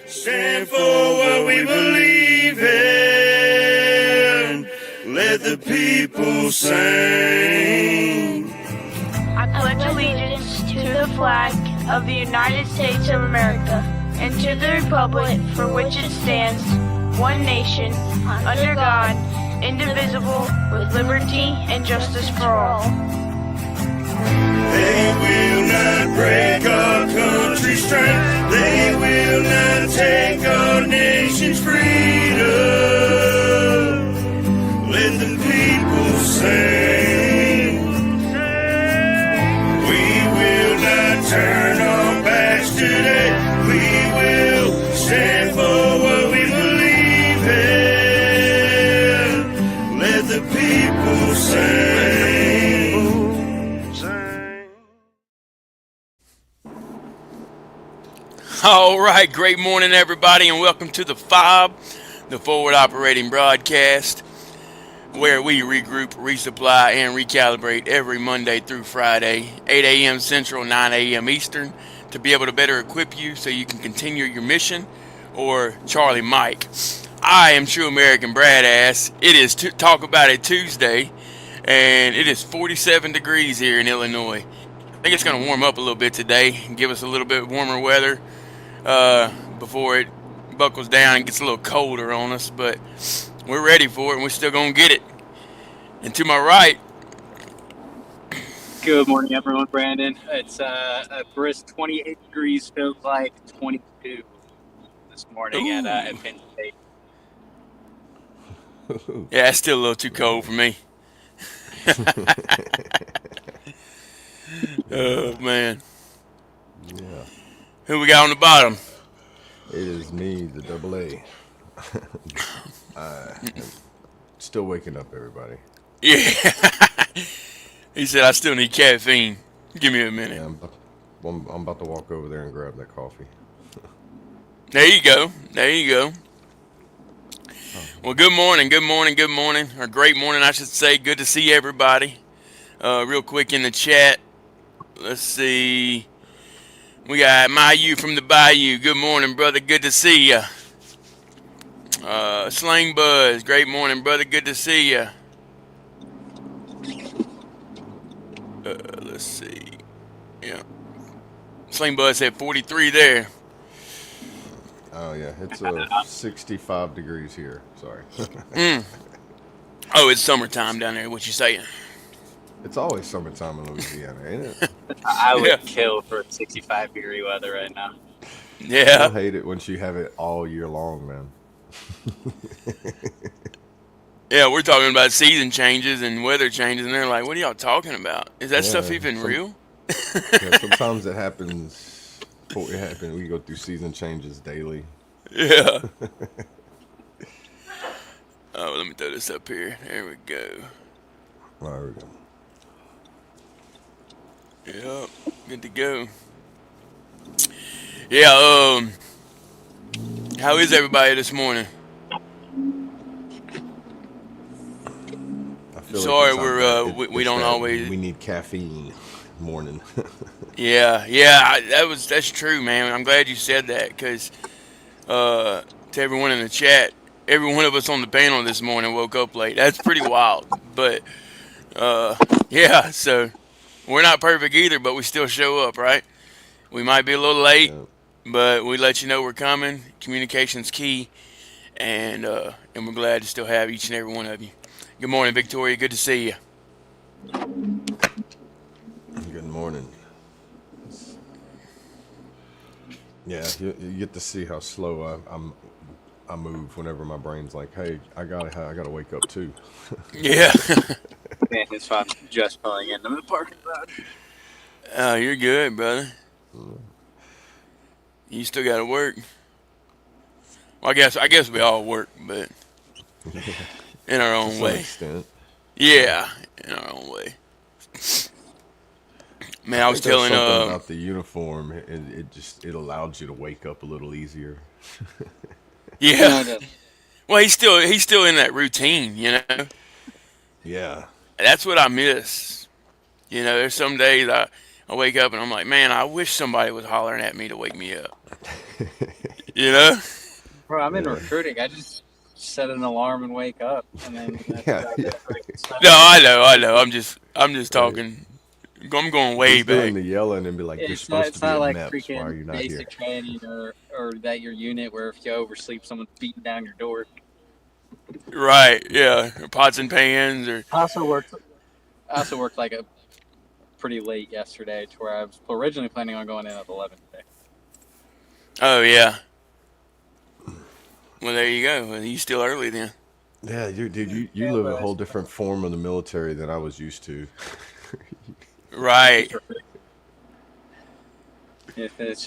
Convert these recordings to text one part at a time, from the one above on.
stand for what we believe in. Let the people sing. I pledge allegiance to the flag of the United States of America and to the republic for which it stands, one nation, under God, indivisible, with liberty and justice for all. They will not break our country's strength. They will not take our nation's freedom. Let the people sing. We will not turn our backs today. We will stand for what we believe in. Let the people sing. All right, great morning, everybody, and welcome to the F.O.B, the Forward Operating Broadcast, where we regroup, resupply, and recalibrate every Monday through Friday, 8 a.m. Central, 9 a.m. Eastern, to be able to better equip you so you can continue your mission, or Charlie Mike. I am True American Brad Ass. It is Talk About It Tuesday, and it is 47 degrees here in Illinois. I think it's going to warm up a little bit today and give us a little bit warmer weather before it buckles down and gets a little colder on us, but we're ready for it and we're still gonna get it. And to my right, good morning, everyone. Brandon, it's a brisk 28 degrees, feels like 22 this morning at Penn State. Yeah, it's still a little too cold for me. Oh man. Yeah. Who we got on the bottom? It is me, the double A. Still waking up, everybody. Yeah. He said, I still need caffeine. Give me a minute. Yeah, I'm about to walk over there and grab that coffee. There you go. There you go. Well, good morning, or great morning, I should say. Good to see everybody. Real quick in the chat, let's see. We got Mayu from the Bayou. Good morning, brother. Good to see ya. Slang Buzz. Great morning, brother. Good to see ya. Let's see. Yeah. Slang Buzz said 43 there. Oh yeah, it's 65 degrees here. Sorry. Oh, it's summertime down there. What you saying? It's always summertime in Louisiana, ain't it? I would kill for 65-degree weather right now. Yeah. I hate it when you have it all year long, man. Yeah, we're talking about season changes and weather changes, and they're like, what are y'all talking about? Is that stuff even real? Yeah, sometimes it happens. We go through season changes daily. Yeah. Oh, let me throw this up here. There we go. There we go. Yep, good to go. Yeah, how is everybody this morning? Sorry, we don't always. We need caffeine morning. Yeah, that's true, man. I'm glad you said that because to everyone in the chat, every one of us on the panel this morning woke up late. That's pretty wild, but yeah. So we're not perfect either, but we still show up, right? We might be a little late, but we let you know we're coming. Communication's key, and we're glad to still have each and every one of you. Good morning, Victoria. Good to see you. Good morning. Yeah, you get to see how slow I move whenever my brain's like, hey, I gotta wake up too. Yeah. Man, it's fun just pulling into the parking lot. Oh, you're good, brother. You still got to work. Well, I guess we all work, but in our own way. Extent. Yeah, in our own way. Man, I was telling something about the uniform. It allowed you to wake up a little easier. Yeah. Well, he's still in that routine, you know. Yeah. That's what I miss. You know, there's some days I wake up and I'm like, man, I wish somebody was hollering at me to wake me up. You know? Bro, I'm in Yeah. recruiting. I just set an alarm and wake up, and then that's Yeah, about yeah. it. Like, it's not No, like I know. I'm just Right. talking. I'm going way He's doing back. the yelling and be like, "You're it's not supposed to it's be not at like MEPS. Why are freaking you not here?" basic training or that your unit where if you oversleep, someone's beating down your door. Right? Yeah, pots and pans, or I also worked. I also worked like a pretty late yesterday, to where I was originally planning on going in at 11 today. oh yeah. Well, there you go. Well, you still early then. Yeah, dude, you Yeah, live a but whole different form of the military than I was used to. it's just Right.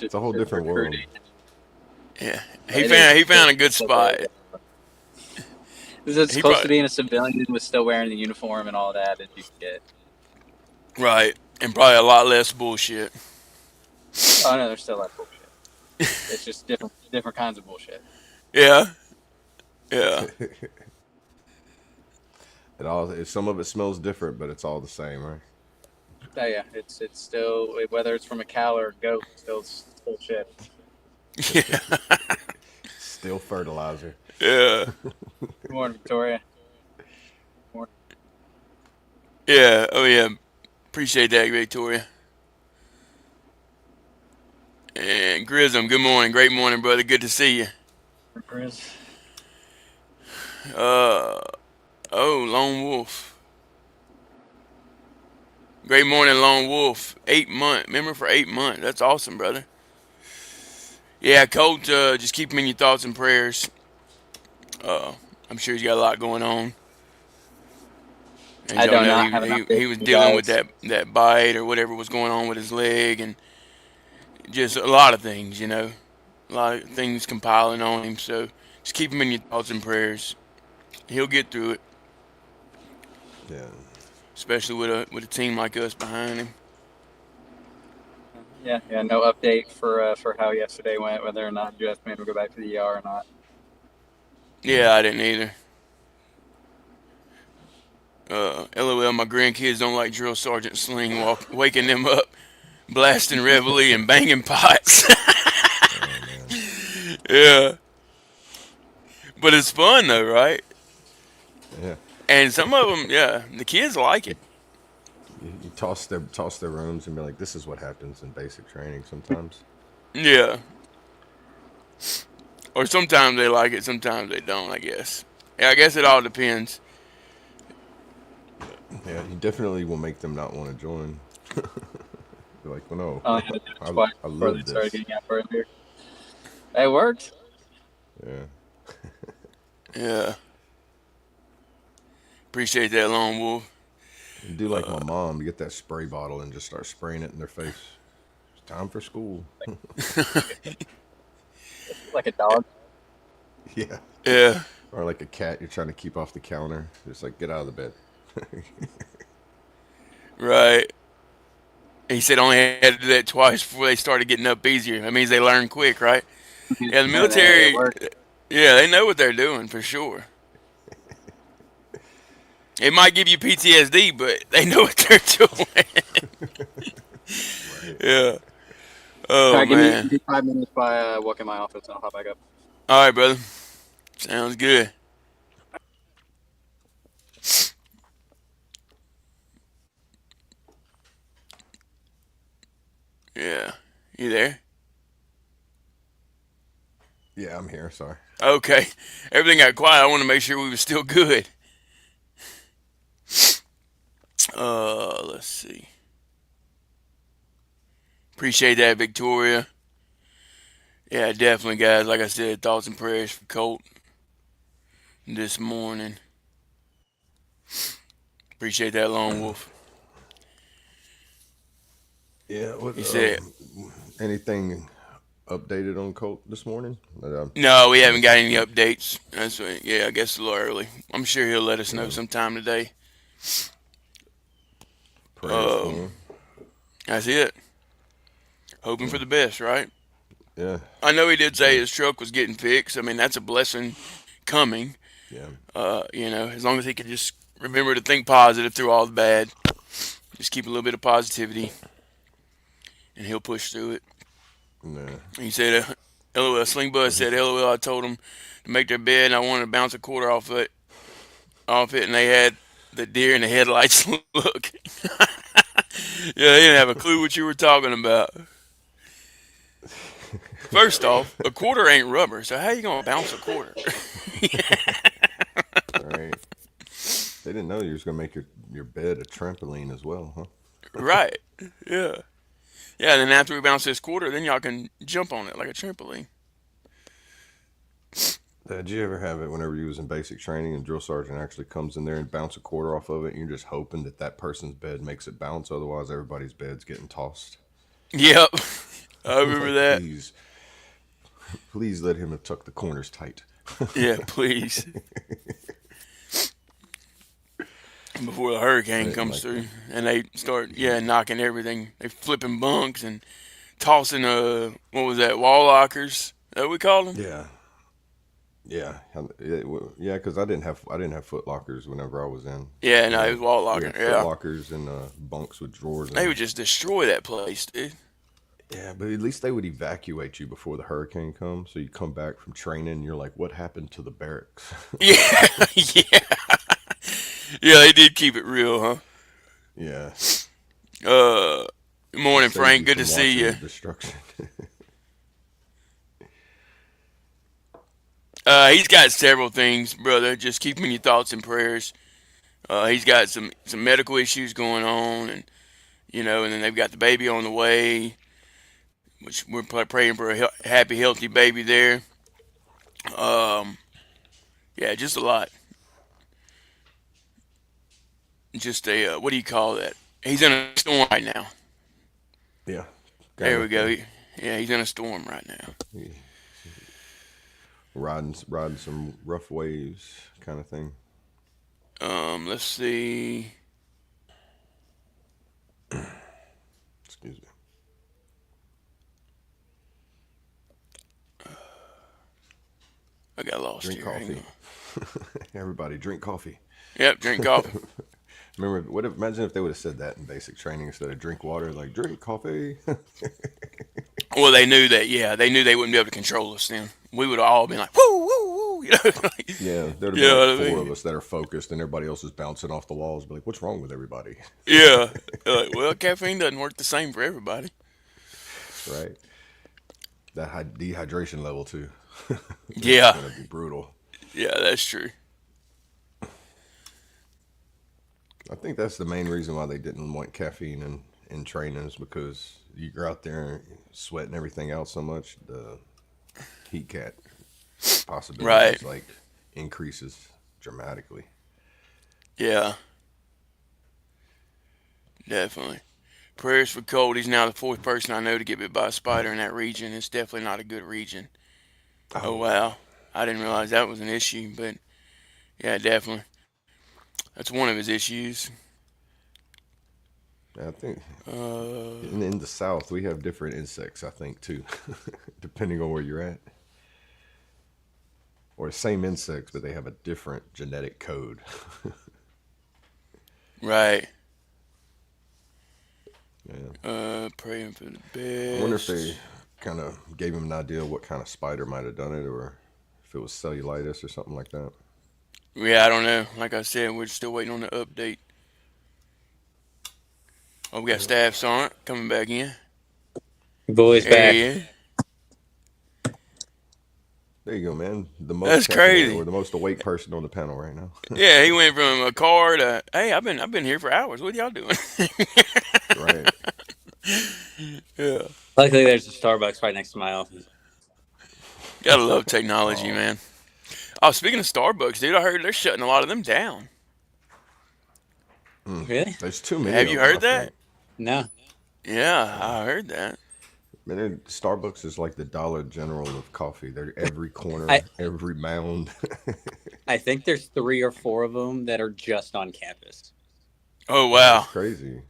It's a whole it's just different world. recruiting. Yeah. He It is. found he It's found a good so very spot. different. It's as He close to probably being a civilian with still wearing the uniform and all that as you can get. right, and probably a lot less bullshit. Oh no, there's still that bullshit. It's just different kinds of bullshit. Yeah. Yeah. Some of it smells different, but it's all the same, right? Oh yeah, it's still, whether it's from a cow or a goat, still shit. Yeah. Still fertilizer. Yeah. Good morning, Victoria. Good morning. Yeah. Oh yeah. Appreciate that, Victoria. And Grism, good morning. Great morning, brother. Good to see you. Chris. Uh oh, Lone Wolf. Great morning, Lone Wolf. 8 month. Remember for 8 months. That's awesome, brother. Yeah, Colt, just keep him in your thoughts and prayers. Uh, I'm sure he's got a lot going on. As I y'all do know, not have an he update was for you dealing with guys. that bite or whatever was going on with his leg, and just a lot of things, a lot of things compiling on him. So just keep him in your thoughts and prayers. He'll get through it, Yeah. especially with a team like us behind him. Yeah. No update for how yesterday went, whether or not you guys made him go back to the ER or not. Yeah, I didn't either. LOL, my grandkids don't like drill sergeant Sling waking them up, blasting reveille and banging pots. Oh man. Yeah, but it's fun though, right? Yeah. And some of them, yeah, the kids like You, it. you toss their rooms and be like, "This is what happens in basic training." Sometimes. Yeah, or sometimes they like it, sometimes they don't. I guess. Yeah, I guess it all depends. Yeah, you definitely will make them not want to join. Be like, "Well, no, I only had to do it I twice I before they love started this." getting out earlier. It worked. Yeah. Yeah, appreciate that, Lone Wolf. You do like my mom. You get that spray bottle and just start spraying it in their face. It's time for school. Like a dog. Yeah. Yeah, Or like a cat you're trying to keep off the counter. Just like get out of the bed. right. He said only had to do that twice before they started getting up easier. That means they learn quick, right? Yeah, the And it military, worked. yeah, they know what they're doing for sure. It might give you PTSD, but they know what they're doing. Right. Yeah. All Oh right, give me man. 5 minutes by walk in my office and I'll hop back up. All right, brother. Sounds good. Yeah. You there? Yeah, I'm here. Sorry. Okay. Everything got quiet. I want to make sure we were still good. Let's see. Appreciate that, Victoria. Yeah, definitely, guys. Like I said, thoughts and prayers for Colt this morning. Appreciate that, Lone Wolf. Yeah. What? He said, Anything updated on Colt this morning? no, we haven't got Missed. any updates. That's what, yeah, I guess a little early. I'm sure he'll let us know Yeah. sometime today. Prayers for Um, him. that's it. Hoping for the best, right? Yeah. I know he did say Yeah. his truck was getting fixed. I mean, that's a blessing coming. Yeah. As long as he could just remember to think positive through all the bad, just keep a little bit of positivity, and he'll push through it. Yeah. He said LOL. Sling Buzz said, LOL, I told them to make their bed and I wanted to bounce a quarter off it, and they had the deer in the headlights look. Yeah, they didn't have a clue what you were talking about. First off, a quarter ain't rubber, so how you gonna bounce a quarter? All right. They didn't know you was gonna make your bed a trampoline as well, huh? Right. Yeah. Yeah, and then after we bounce this quarter, then y'all can jump on it like a trampoline. Did you ever have it whenever you was in basic training and drill sergeant actually comes in there and bounce a quarter off of it, and you're just hoping that that person's bed makes it bounce, otherwise everybody's bed's getting tossed. Yep. I remember Like, that. please let him tuck the corners tight. Yeah, please. Before the hurricane comes Like, through and they start, knocking everything. They flipping bunks and tossing, what was that, wall lockers? Is that what we call them? yeah, yeah, because I didn't have foot lockers whenever I was in. Yeah, no, it was wall We locker. had foot Yeah. lockers and bunks with drawers in They would them. just destroy that place, dude. Yeah, but at least they would evacuate you before the hurricane comes. So you come back from training, and you're like, "What happened to the barracks?" Yeah, yeah. Yeah, they did keep it real, huh? Yeah, Good morning, saved Frank. you Good to from see watching you. the destruction. He's got several things, brother. Just keep him in your thoughts and prayers. He's got some medical issues going on, and and then they've got the baby on the way, which we're praying for a happy, healthy baby there. Um, yeah, just a lot. Just a what do you call that? He's in a storm right now. Yeah, got There we up go. there. Yeah, he's in a storm right now. He- riding some rough waves, kind of thing. Let's see. Excuse me. I got lost Drink here. Hang coffee. on. Everybody, drink coffee. Yep, drink coffee. Remember, imagine if they would have said that in basic training instead of drink water, like drink coffee. Well, they knew that. Yeah, they knew they wouldn't be able to control us. Then we would have all been like, "Woo, woo, woo!" Like, Yeah, there'd have you been know like what I four mean? of us that are focused, and everybody else is bouncing off the walls. Be like, what's wrong with everybody? Yeah. Like, well, caffeine doesn't work the same for everybody. Right? That dehydration level too. It's Yeah. gonna be brutal. Yeah, that's true. I think that's the main reason why they didn't want caffeine in training is because you're out there sweating everything out so much. The heat cat Right. possibilities like increases dramatically. Yeah, definitely. Prayers for Cold. He's now the fourth person I know to get bit by a spider in that region. It's definitely not a good region. Oh, Oh, wow. I didn't realize that was an issue, but yeah, definitely. That's one of his issues. I think Uh, in the South we have different insects. I think too, depending on where you're at, or the same insects, but they have a different genetic code. right. Yeah. Praying for the I wonder if best. they kind of gave him an idea of what kind of spider might have done it, or if it was cellulitis or something like that. Yeah, I don't know. Like I said, we're still waiting on the update. Oh, we got Staff Sergeant coming back in. Boys There back. he is. There you go, man. The most That's caffeinated crazy. or the most awake person on the panel right now. Yeah, he went from a car to, hey, I've been here for hours. What y'all doing? Right. Yeah. Luckily, there's a Starbucks right next to my office. Gotta love technology, Oh, man. Oh, speaking of Starbucks, dude, I heard they're shutting a lot of them down. Really? there's too many Have of you them, I heard that? think. No. Yeah, I heard that. Man, Starbucks is like the Dollar General of coffee. They're every corner, I every mound. I think there's 3 or 4 of them that are just on campus. Oh, That's wow. crazy.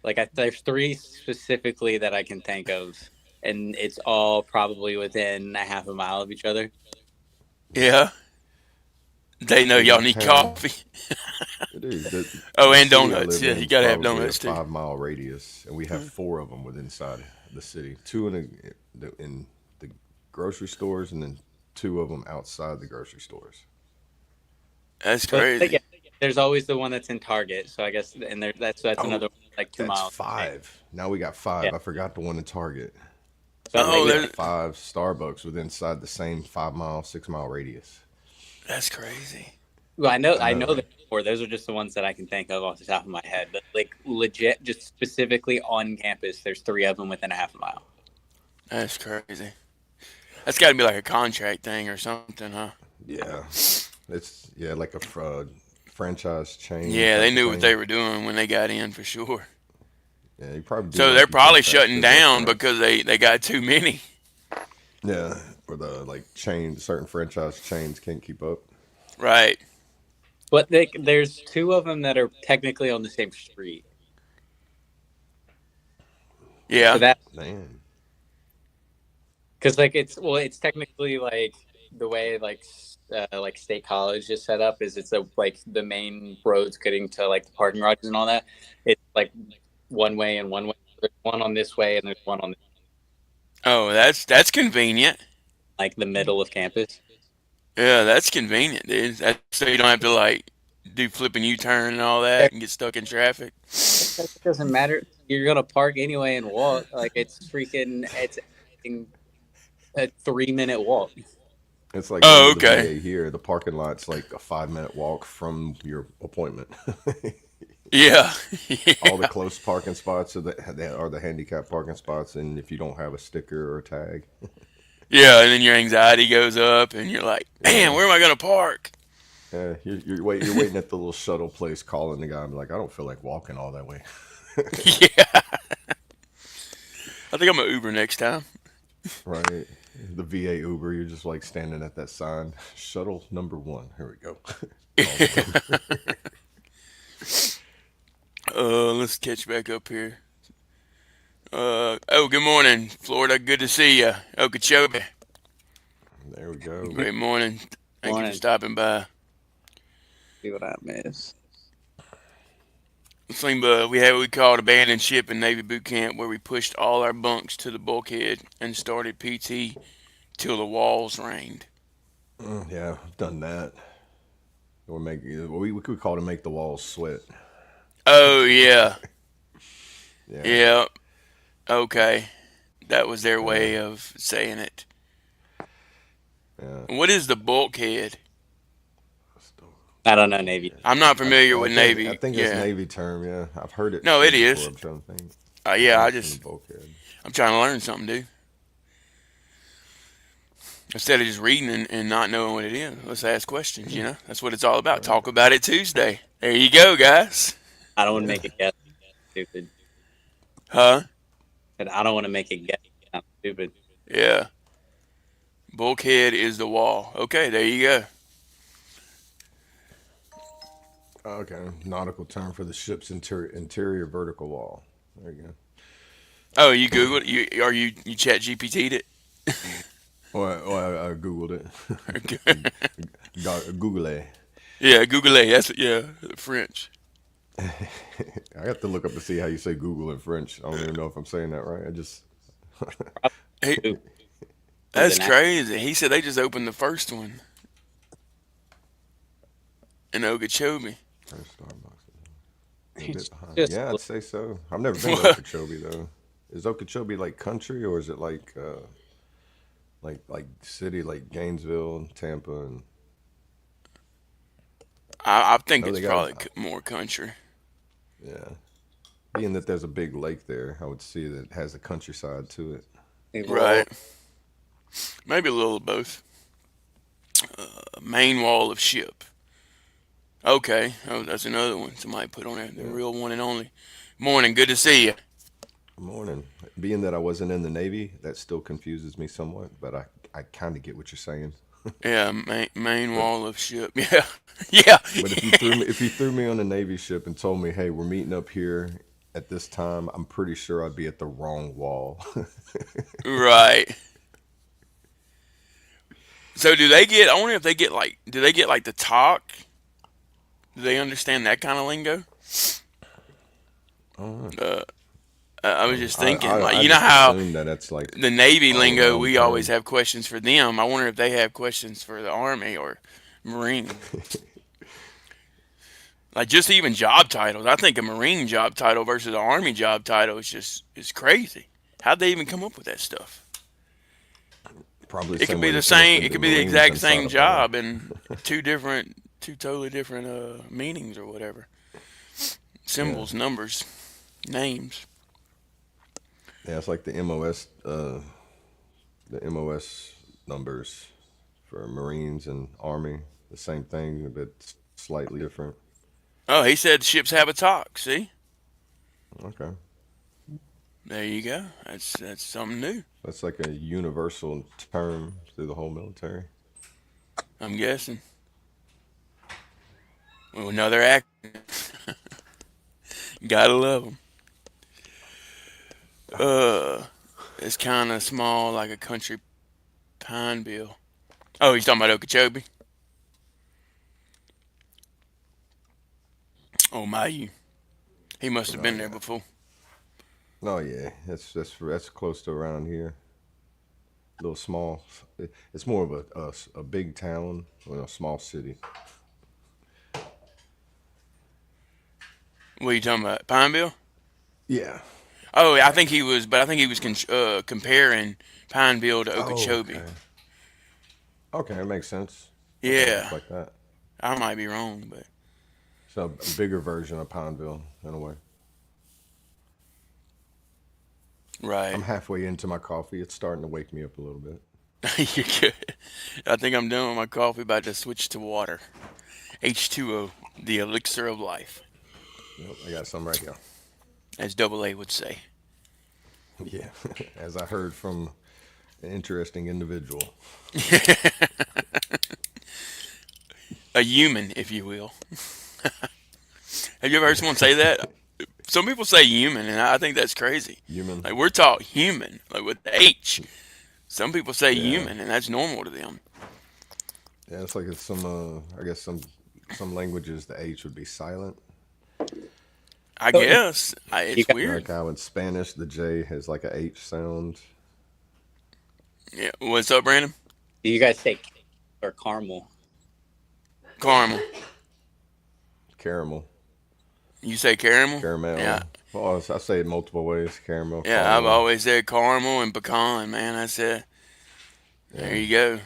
Like there's 3 specifically that I can think of, and it's all probably within a half a mile of each other. Yeah. They know In y'all my need town, coffee. dude, Oh, the and city I donuts. live Yeah, in you is gotta have probably a donuts too. 5 mile radius, and we have 4 of them within inside the city. 2 in grocery stores, and then 2 of them outside the grocery stores. That's But crazy. yeah, there's always the one that's in Target. So I guess, and that's Oh, another like 2 that's miles. 5. Now we got Yeah. 5. I forgot the one in Target. So that Now Oh, we makes got there's, 5 Starbucks within inside the same 5-mile, 6-mile radius. that's crazy. Well, I I know, know right? there's more. Those are just the ones that I can think of off the top of my head. But like legit, just specifically on campus, there's 3 of them within a half a mile. That's crazy. That's got to be like a contract thing or something, huh? Yeah, it's like a franchise chain Yeah, they type of knew what thing. they were doing when they got in for sure. Yeah, you probably do So like they're you probably contract shutting to down restaurants. because they got too many. Yeah, or the like certain franchise chains can't keep up. Right. But there's 2 of them that are technically on the same street. So Yeah. that Man, because like it's technically like the way like State College is set up is it's like the main roads getting to like the parking garages and all that. It's like one way and one way. There's one on this way and there's one on Oh, that's convenient. like the middle of campus. Yeah, that's convenient, dude. That's so you don't have to like do flipping U-turn and all that and get stuck in traffic. It doesn't matter. You're gonna park anyway and walk. Like it's a 3-minute walk. it's like going Oh, to the okay. VA here. The parking lot's like a 5-minute walk from your appointment. Yeah. All the Yeah. close parking spots are the handicap parking spots, and if you don't have a sticker or a tag, Yeah, and then your anxiety goes up and you're like, "Man, yeah, where am I going to park?" you're waiting at the little shuttle place, calling the guy, and be like, I don't feel like walking all that way. Yeah. I think I'm going to Uber next time. Right. The VA Uber, you're just like standing at that sign, shuttle number 1. Here we go. Call the number. Let's catch back up here. Oh, good morning, Florida. Good to see you. Okeechobee. There we go. Great morning. Thank you for Morning. stopping by. See what I miss. We had what we called abandoned ship in Navy boot camp, where we pushed all our bunks to the bulkhead and started PT till the walls rained. Yeah, I've done that. Or we could call to make the walls sweat. Oh yeah, Yeah, yeah. Okay, that was their yeah, way of saying it. yeah. What is the bulkhead? I don't know Navy. I'm not familiar I with think I Navy. think it's Yeah. Navy term. Yeah, I've heard it No, said it before. is. I'm trying to think. Yeah, Bunks in the bulkhead. I'm trying to learn something, dude. Instead of just reading and not knowing what it is, let's ask questions. That's what it's all about. Right. Talk about it Tuesday. There you go, guys. I don't want to Yeah. make a guess. Stupid. Huh? But I don't want to make a guess. I'm stupid. Yeah. Bulkhead is the wall. Okay, there you go. Okay, nautical term for the ship's interior vertical wall. There you go. Oh, you Googled you Chat GPT'd it? Well, I googled it. Google it. Yeah, Google it. That's French. I have to look up to see how you say Google in French. I don't even know if I'm saying that right. I just Hey, that's crazy. He said they just opened the first one in Okeechobee. first Starbucks. A It's bit behind. just Yeah, I'd say so. I've never been to What? Okeechobee though. Is Okeechobee like country, or is it like city like Gainesville, Tampa, and I I think know it's they probably got more country. yeah. Being that there's a big lake there, I would see that it has a countryside to it. Right. Maybe a little of both. Main wall of ship. Okay. Oh, that's another one somebody put on there. The Yeah. real one and only. Morning. Good to see you. Morning. Being that I wasn't in the Navy, that still confuses me somewhat, but I kind of get what you're saying. Yeah, main But wall of ship. Yeah. Yeah. but if you threw me on a Navy ship and told me, "Hey, we're meeting up here at this time," I'm pretty sure I'd be at the wrong wall. Right. So I wonder if do they get like the talk? Do they understand that kind of lingo? I don't know. Uh, I was just thinking, like, I you know just how assumed that that's like the Navy all lingo, around we always term. have questions for them. I wonder if they have questions for the Army or Marine. Like just even job titles. I think a Marine job title versus an Army job title is crazy. How'd they even come up with that stuff? Probably the It could same be way the they come up same. with It the could be the Marines exact inside same of bar. job in two totally different meanings or whatever. Yeah, Symbols, numbers, names. yeah, it's like the MOS numbers for Marines and Army, the same thing, but slightly different. Oh, he said ships have a talk. See, Okay, there you go. That's something new. that's like a universal term through the whole military. I'm guessing. Well, another act. Gotta love them. Uh, it's kind of small, like a country pine bill. Oh, he's talking about Okeechobee. Oh my, he must have Oh been there yeah, before. oh yeah, that's close to around here. A little small. It's more of a big town or a small city. What are you talking about, Pineville? Yeah. Oh, I think he was, but I think he was comparing Pineville to Oh, Okeechobee. okay. Okay, that makes sense. Okay, it looks Yeah, like that. I might be wrong, but So a bigger version of Pineville in a way. I'm right. halfway into my coffee. It's starting to wake me up a little bit. You're good. I think I'm done with my coffee. About to switch to water. H2O, the elixir of life, Yep, I got some right here. as Double A would say. Yeah, as I heard from an interesting individual. A human, if you will. Have you ever heard someone say that? Some people say human, and I think that's crazy. Human. Like we're taught human, like with the H. Some people say Yeah, human, and that's normal to them. yeah. It's like it's some. I guess some languages the H would be silent. I So guess you it's guys, weird. Like how in Spanish the J has like a H sound. Yeah. What's up, Brandon? do you guys say or caramel? Caramel. Caramel, You say caramel? Yeah. caramel. Well, I say it multiple ways. Caramel, Yeah. I've caramel. always said caramel and pecan. Man, that's it. There Yeah, you go.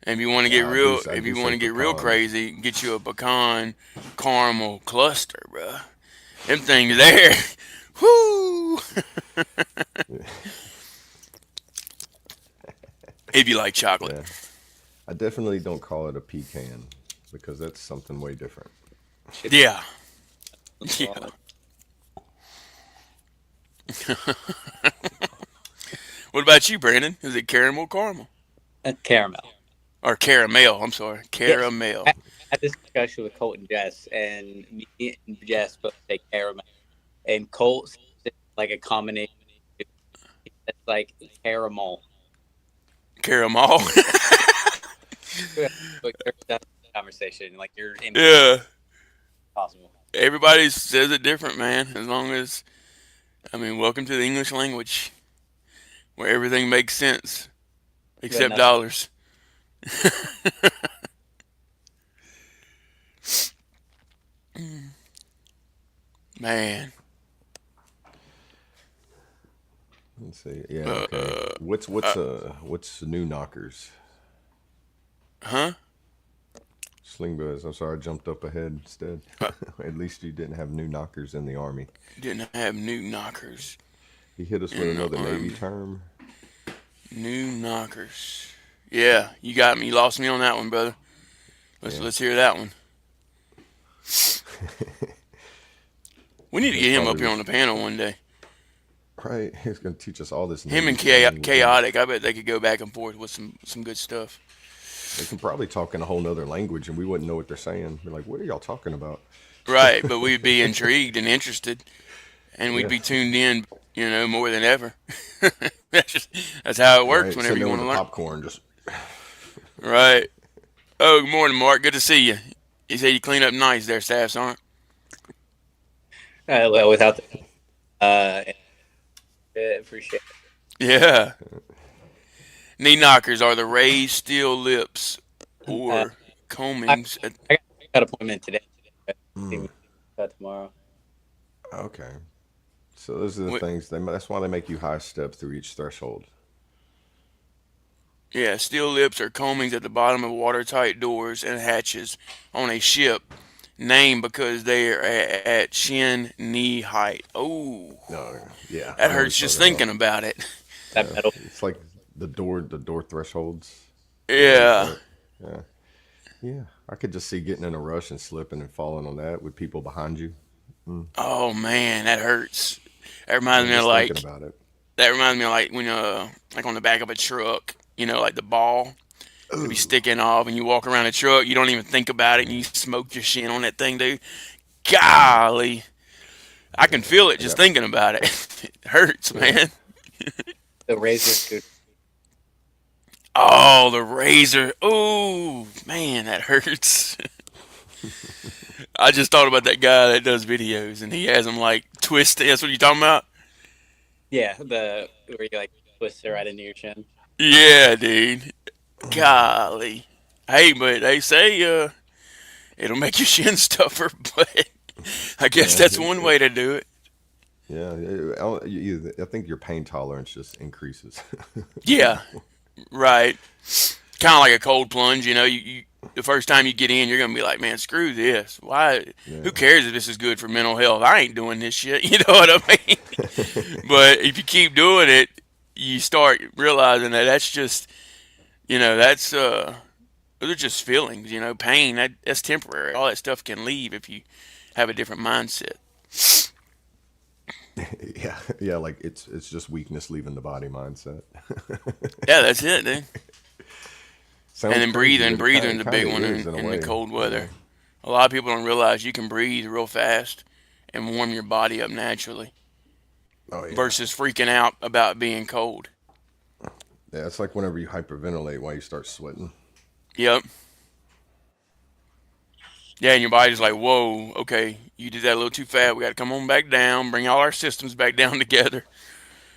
And yeah. I if do you want say to get real pecan. crazy, get you a pecan caramel cluster, bruh. Them things there. Whoo! If you like chocolate. Yeah, I definitely don't call it a pecan because that's something way different. Yeah. Yeah. What about you, Brandon? Is it caramel? Caramel. Or caramel? I'm sorry. Yes. Caramel. I had this discussion with Colt and Jess, and me and Jess both say caramel. And Colt says it's like a combination. It's like caramel. Caramel. Like, that's the conversation. Like you're Yeah. impossible. Everybody says it different, man. As long as, I mean, welcome to the English language where everything makes sense Yeah, except nothing. dollars. Man. Let's see. Yeah, Uh, okay. uh, What's new knockers? huh? Sling Buzz. I'm sorry, I jumped up ahead instead. Uh, At least you didn't have new knockers in the army. didn't have new knockers He hit us with in the another Navy army. term. New knockers. Yeah, you got me. You lost me on that one, brother. Yeah, Let's hear that one. We need to that's get him up probably here on the panel one day. right. He's gonna teach us all this Him Navy and slang. Chaotic. I bet they could go back and forth with some good stuff. They can probably talk in a whole nother language, and we wouldn't know what they're saying. We're like, what are y'all talking about? Right, but we'd be intrigued and interested, and we'd Yeah, be tuned in, more than ever. That's how it works right. whenever Sitting you there want with to the learn. popcorn, just Right. Oh, good morning, Mark. Good to see you. You said you clean up nice there, Staff Sergeant. Well, without Yeah, appreciate Yeah. Knee knockers are the raised steel lips it. I, or combings. I got an appointment today. See Mm, me tomorrow. okay. So those are the wi- things. That's why they make you high step through each threshold. Yeah, steel lips are combings at the bottom of watertight doors and hatches on a ship, named because they are at shin knee height. Oh, No, yeah, that I know what hurts you're just talking about. thinking about it. That Yeah, metal. it's like the door thresholds. Yeah, like Yeah. that. Yeah, yeah. I could just see getting in a rush and slipping and falling on that with people behind you. Mm. Oh man, that hurts. That Yeah, reminds me of just thinking like about it. that reminds me of like when like on the back of a truck, like the ball it'll be Ooh, sticking off and you walk around the truck, you don't even think about it and you smoke your shin on that thing, dude. Golly. I can yeah. feel it I just got. thinking about it. It hurts, Yeah. man. The razor scooter. Oh, the razor. Oh, man, that hurts. I just thought about that guy that does videos and he has them like twisted. That's what you talking about? Yeah, the where you like twist it right into your chin. Yeah, dude. Golly. Hey, but they say it'll make your shin tougher, but I guess Yeah, that's one way to do it. yeah. I think your pain tolerance just increases. you Yeah, know. right. Kind of like a cold plunge, the first time you get in, you're gonna be like, man, screw this. Why? Who Yeah. cares if this is good for mental health? I ain't doing this shit. You know what I mean? But if you keep doing it, you start realizing that that's just, that's those are just feelings. Pain that's temporary. All that stuff can leave if you have a different mindset. Yeah, yeah. Like it's just weakness leaving the body mindset. Yeah, that's it, dude. And Sounds then crazy, breathing, but breathing's it a kind big of one is in, in a in the way. cold You know. weather. A lot of people don't realize you can breathe real fast and warm your body up naturally Oh yeah. versus freaking out about being cold. Yeah, it's like whenever you hyperventilate, why you start sweating. Yep. Yeah, and your body's like, whoa, okay, you did that a little too fast. We got to come on back down, bring all our systems back down together.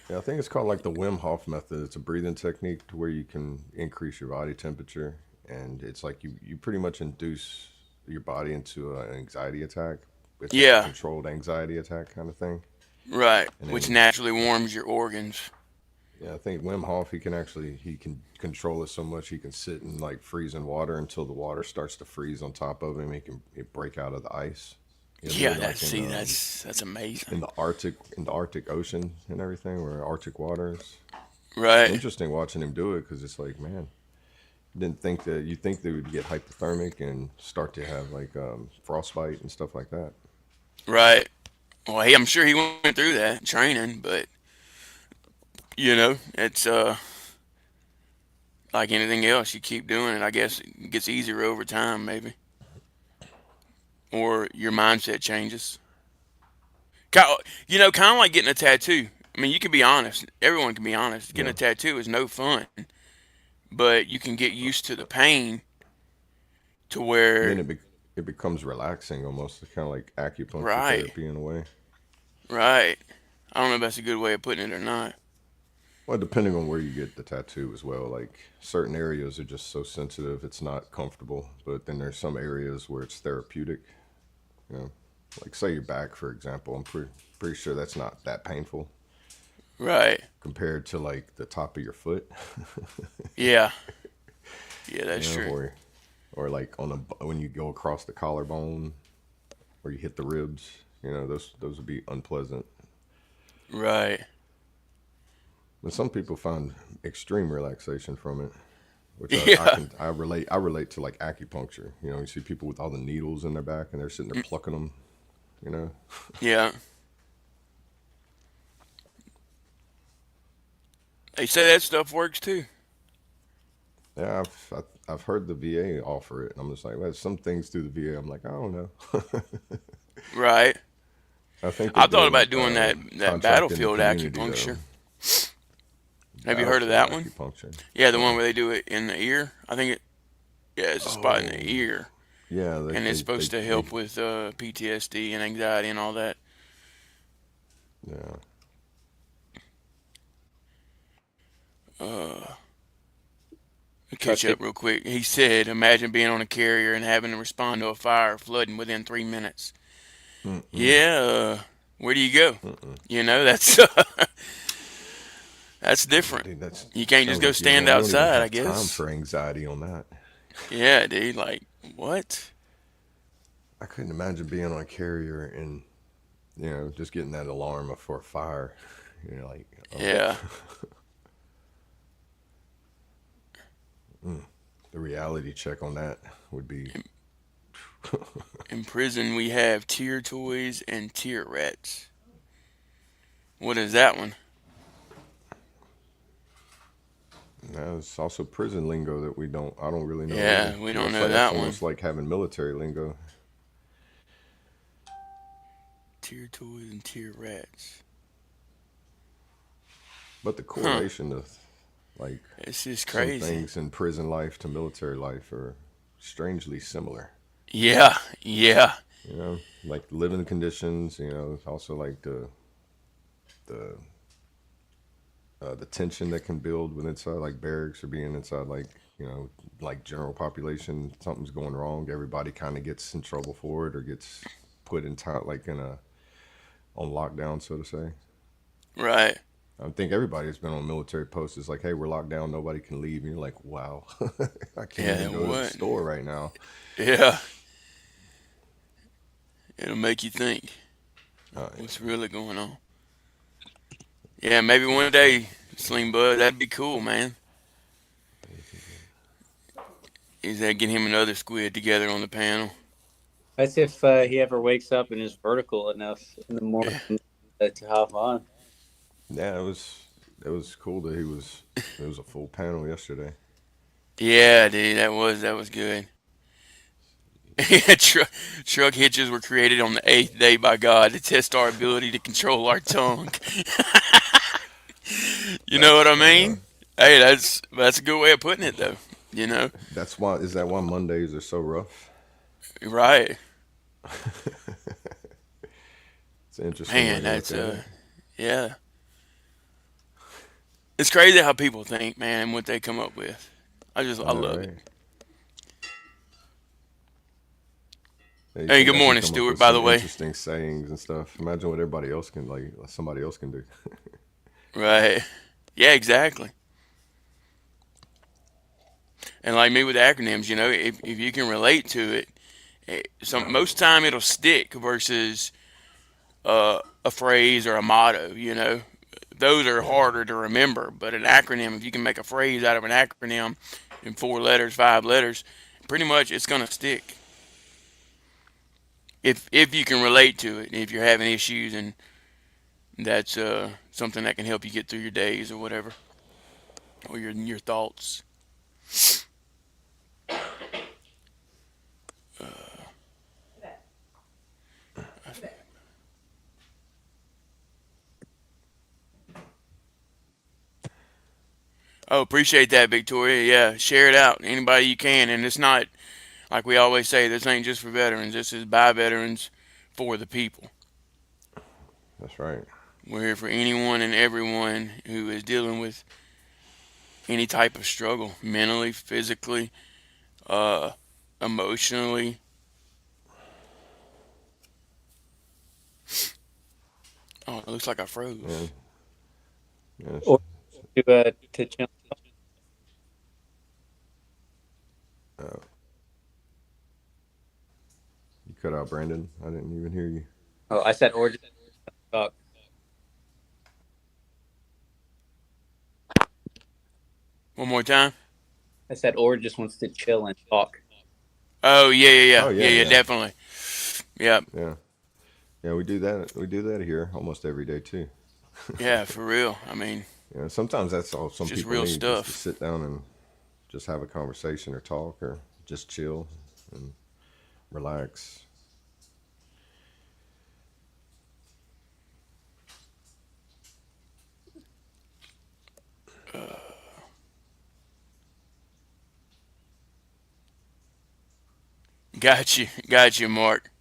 Yeah, I think it's called like the Wim Hof method. It's a breathing technique to where you can increase your body temperature, and it's like you pretty much induce your body into an anxiety attack. It's like a Yeah, controlled anxiety attack kind of thing. right. And Which then naturally warms your organs. yeah, I think Wim Hof he can control it so much he can sit in like freezing water until the water starts to freeze on top of him. He break out of the ice. He'll do Yeah, it like that's amazing. in the Arctic Ocean and everything, where Arctic waters. It's Right, interesting watching him do it because it's like, man, didn't think that you think they would get hypothermic and start to have like frostbite and stuff like that. right. Well, hey, I'm sure he went through that training, but it's like anything else. You keep doing it. I guess it gets easier over time, maybe, or your mindset changes. Kind of like getting a tattoo. I mean, you can be honest. Everyone can be honest. Getting Yeah. a tattoo is no fun, but you can get used to the pain to And then where, it becomes relaxing almost. It's kind of like acupuncture right, therapy in a way. right. I don't know if that's a good way of putting it or not. Well, depending on where you get the tattoo as well. Like certain areas are just so sensitive, it's not comfortable. But then there's some areas where it's therapeutic. You know, like say your back, for example. I'm pretty sure that's not that painful Right. compared to like the top of your foot. Yeah. Yeah, you that's know, true. or like when you go across the collarbone or you hit the ribs. You know, those would be unpleasant. Right. But some people find extreme relaxation from it, which Yeah. I relate to like acupuncture. You know, you see people with all the needles in their back and they're sitting there plucking them. You know, Yeah. They say that stuff works too. yeah, I've heard the VA offer it, and I'm just like, well, some things through the VA, I'm like, I don't know. Right. I think they're I thought doing about doing that contract in the battlefield community though. acupuncture. Have you heard of Battlefield that one? acupuncture. Yeah, the one Uh-uh. where they do it in the ear. I think yeah, it's a spot in the Oh, ear, yeah, and it's supposed to help with PTSD and anxiety and all that. Yeah. Catch up real quick. He said, imagine being on a carrier and having to respond to a fire flooding within 3 minutes. Mm-mm. Yeah, where do you go? Mm-mm. You know, that's Yeah, different. dude, that's You can't just sounds go like stand you don't even outside, I have time guess. for anxiety on that. Yeah, dude, like, what? I couldn't imagine being on a carrier and just getting that alarm for a fire. Like, oh, Yeah. the reality check on that would be. In prison, we have tear toys and tear rats. What is that one? There's also prison lingo that I don't really know either. Yeah, we don't That's know like that's that one. almost like having military lingo. Tear toys and tear rats. But the Huh. correlation of like It's just some crazy. things in prison life to military life are strangely similar. Yeah, yeah, Like living conditions. Also like the the tension that can build with inside like barracks or being inside like like general population. Something's going wrong. Everybody kind of gets in trouble for it or gets put in time like in a on lockdown, so to say. right. I think everybody that's been on military posts is like, hey, we're locked down, nobody can leave. And you're like, wow, I can't Yeah, even go to the what? store right now. Yeah, it'll make you think Yeah. what's really going on. Yeah, maybe one day, Sling Bud, that'd be cool, man. Is that get him and other squid together on the panel? That's if he ever wakes up and is vertical enough in the morning Yeah, to hop on. Yeah, it was cool that it was a full panel yesterday. yeah, dude, that was good. Yeah, truck hitches were created on the eighth day by God to test our ability to control our tongue. You know what That's I funny, huh? mean? Hey, that's a good way of putting it, though. You know, That's why is that why Mondays are so rough? right? It's an interesting way Man, to look that's at it. yeah. It's crazy how people think, man, and what they come up with. I I know, love it. right? Yeah, you Hey, think good I can morning, come up Stuart. with By some the way, interesting sayings and stuff. Imagine what everybody else can like somebody else can do. right? Yeah, exactly. And like me with acronyms, if you can relate to it, most time it'll stick versus a phrase or a motto. Those are Yeah, harder to remember. But an acronym, if you can make a phrase out of an acronym in 4 letters, 5 letters, pretty much it's gonna stick. If you can relate to it, if you're having issues, and that's something that can help you get through your days or whatever, or your thoughts. Oh, appreciate that, Victoria. Yeah, share it out. Anybody you can. And it's not, like we always say, this ain't just for veterans. This is by veterans for the people. that's right. We're here for anyone and everyone who is dealing with any type of struggle, mentally, physically, uh, emotionally. Oh, it looks like I Yeah, froze. yeah. Or to chill. Uh, you cut out, Brandon. I didn't even hear you. Oh, I said or just talk. One more time. I said or just wants to chill and talk. Oh, yeah, yeah, Oh yeah. Yeah, yeah, yeah, yeah, definitely. Yeah, yeah, yeah. We do that. We do that here almost every day too. yeah, for real. I mean, Sometimes that's all it's some just people real need, just to stuff. sit down and just have a conversation or talk or just chill and relax. Got you, Mark.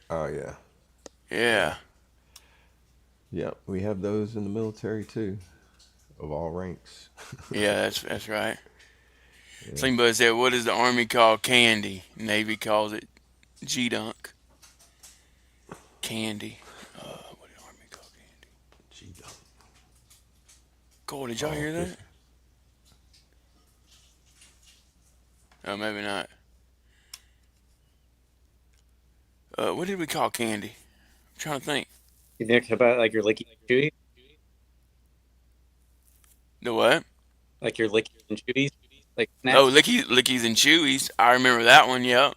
Oh yeah, yeah. Yeah. Yep, we have those in the military too, of all ranks. Yeah, that's right. Yeah. Somebody said, "What does the Army call candy?" Navy calls it G-dunk. Candy. What did the Army call candy? Gee, Cool. Did y'all oh, hear fish. that? Oh, maybe not. What did we call candy? I'm trying to think. You think about like your licky chewy, The what? like your licky and chewies, like Oh, snacks. lickies and chewies. I remember that one. Yep.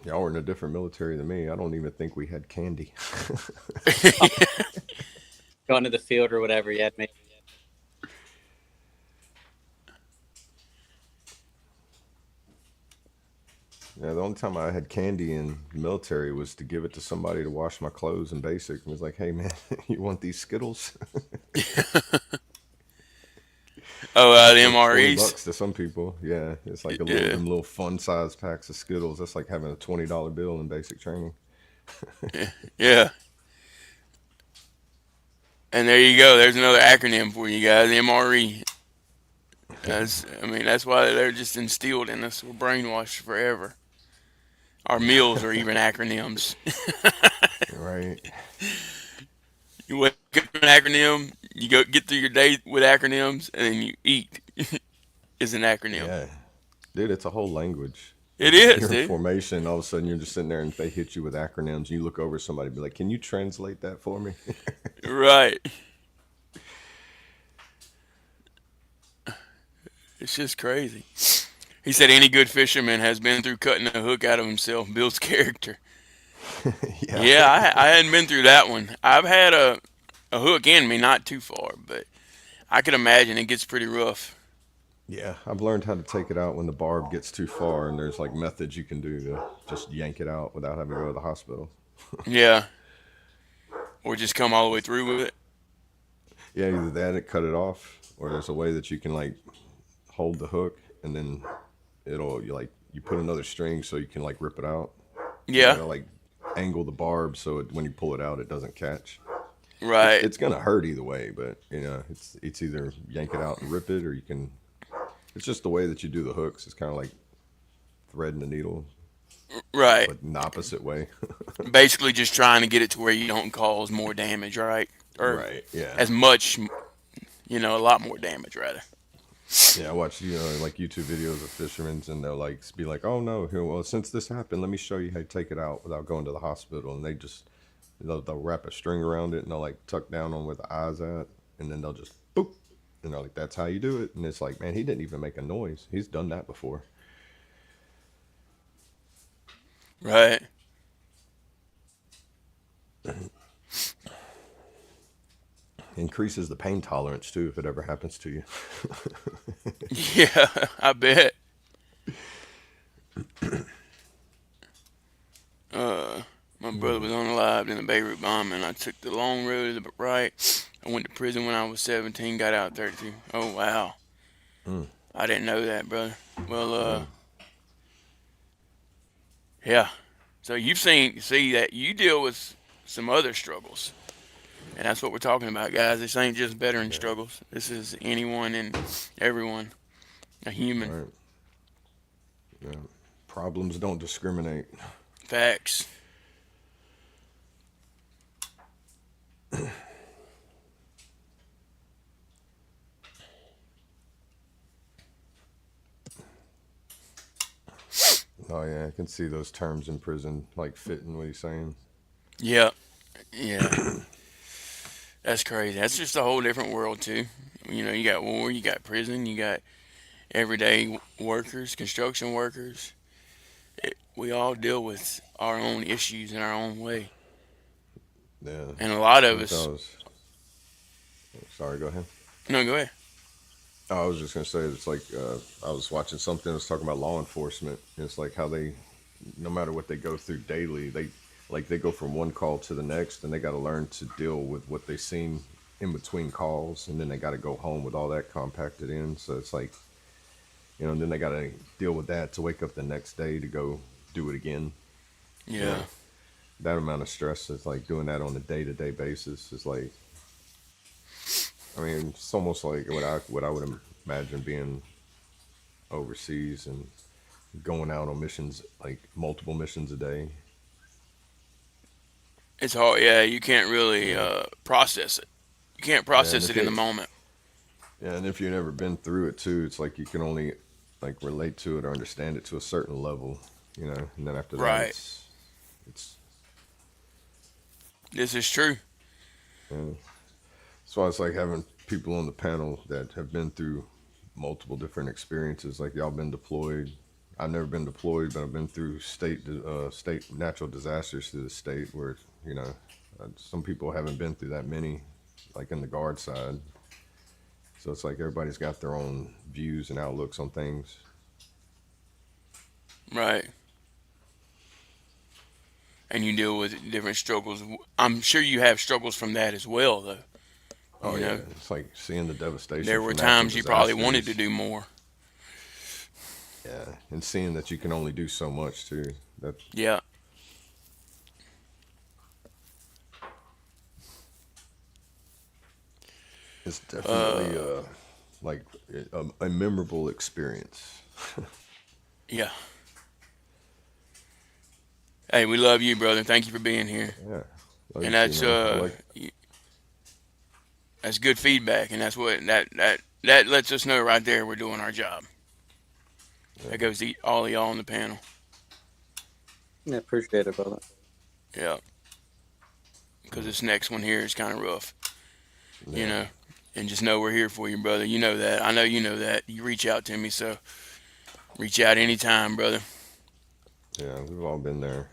Y'all were in a different military than me. I don't even think we had candy. Going to the field or whatever. You had to make. Yeah, the only time I had candy in the military was to give it to somebody to wash my clothes in basic. It was like, hey man, you want these Skittles? Oh, the Like 20 MREs. bucks to some people. Yeah, it's like a little Yeah. them little fun size packs of Skittles. That's like having a $20 bill in basic training. Yeah. And there you go. There's another acronym for you guys. MRE. That's why they're just instilled in us. We're brainwashed forever. Our meals are even acronyms. Right. You wake up with an acronym, you go get through your day with acronyms, and then you eat is an acronym. Yeah. Dude, it's a whole language. It Like is, you're in dude. formation, all of a sudden you're just sitting there and they hit you with acronyms. You look over at somebody and be like, can you translate that for me? Right. It's just crazy. He said any good fisherman has been through cutting a hook out of himself, builds character. Yeah. Yeah, I hadn't been through that one. I've had a hook in me, not too far, but I could imagine it gets pretty rough. Yeah. I've learned how to take it out when the barb gets too far, and there's like methods you can do to just yank it out without having to go to the hospital. Yeah. Or just come all the way through with it. Yeah, either that, it cut it off, or there's a way that you can like hold the hook and then you put another string so you can like rip it out. You Yeah. gotta like angle the barb so when you pull it out, it doesn't catch. It's Right. it's gonna hurt either way, but it's either yank it out and rip it, or you can. It's just the way that you do the hooks. It's kind of like threading the needle, Right. but in the opposite way. Basically just trying to get it to where you don't cause more damage, right? Or Right. Yeah. as much, a lot more damage, rather. Yeah. I watch like YouTube videos of fishermen, and they'll like be like, "Oh no, here, well since this happened, let me show you how to take it out without going to the hospital." And they'll wrap a string around it, and they'll like tuck down on where the eyes at, and then they'll just boop, and they're like, "That's how you do it." And it's like, man, he didn't even make a noise. He's done that before. Right. Increases the pain tolerance too if it ever happens to you. Yeah, I bet. My brother was unalived in the Beirut bombing. I took the long road to the right. I went to prison when I was 17, got out at 32. Oh, wow. Mm, I didn't know that, brother. Well, yeah. yeah. So see that you deal with some other struggles. And that's what we're talking about, guys. This ain't just veteran Yeah. struggles. This is anyone and everyone, a human. Right. Yeah. Problems don't discriminate. Facts. Oh yeah, I can see those terms in prison like fitting what he's saying. Yeah. Yeah. That's crazy. That's just a whole different world, too. You got war, you got prison, you got everyday workers, construction workers. We all deal with our own issues in our own way. Yeah. And a lot of Like I us, was sorry, go ahead. no, go ahead. Oh, I was just gonna say it's like I was watching something that was talking about law enforcement. It's like how they, no matter what they go through daily, they go from one call to the next, and they got to learn to deal with what they seen in between calls, and then they got to go home with all that compacted in. So it's like, and then they got to deal with that to wake up the next day to go do it again. You Yeah. know, that amount of stress is like doing that on a day to day basis is like, I mean, it's almost like what I would imagine being overseas and going out on missions, like multiple missions a day. It's hard. Yeah, you can't really Yeah, process it. You can't yeah, and process if it in the you moment. yeah, and if you've never been through it too, it's like you can only like relate to it or understand it to a certain level, you know, and then after that, Right. it's This is true. yeah. That's why it's like having people on the panel that have been through multiple different experiences. Like y'all been deployed. I've never been deployed, but I've been through state natural disasters through the state where you know some people haven't been through that many, like in the guard side. So it's like everybody's got their own views and outlooks on things. Right. And you deal with different struggles. I'm sure you have struggles from that as well, though. Oh You yeah, know, it's like seeing the devastation there were from natural times you probably wanted to disasters. do more. Yeah, and seeing that you can only do so much too. That Yeah. is definitely Uh, like a memorable experience. yeah. Hey, we love you, brother. Thank you for being here. Yeah, love you And too, that's man. I like. that's good feedback, and that's what that lets us know right there we're doing our job. Yeah, That goes to all of y'all on the panel. Yeah, appreciate it, brother. Yeah, because this next one here is kind of rough, you yeah, know. And just know we're here for you, brother. You know that. I know you know that. You reach out to me, so reach out anytime, brother. yeah. We've all been there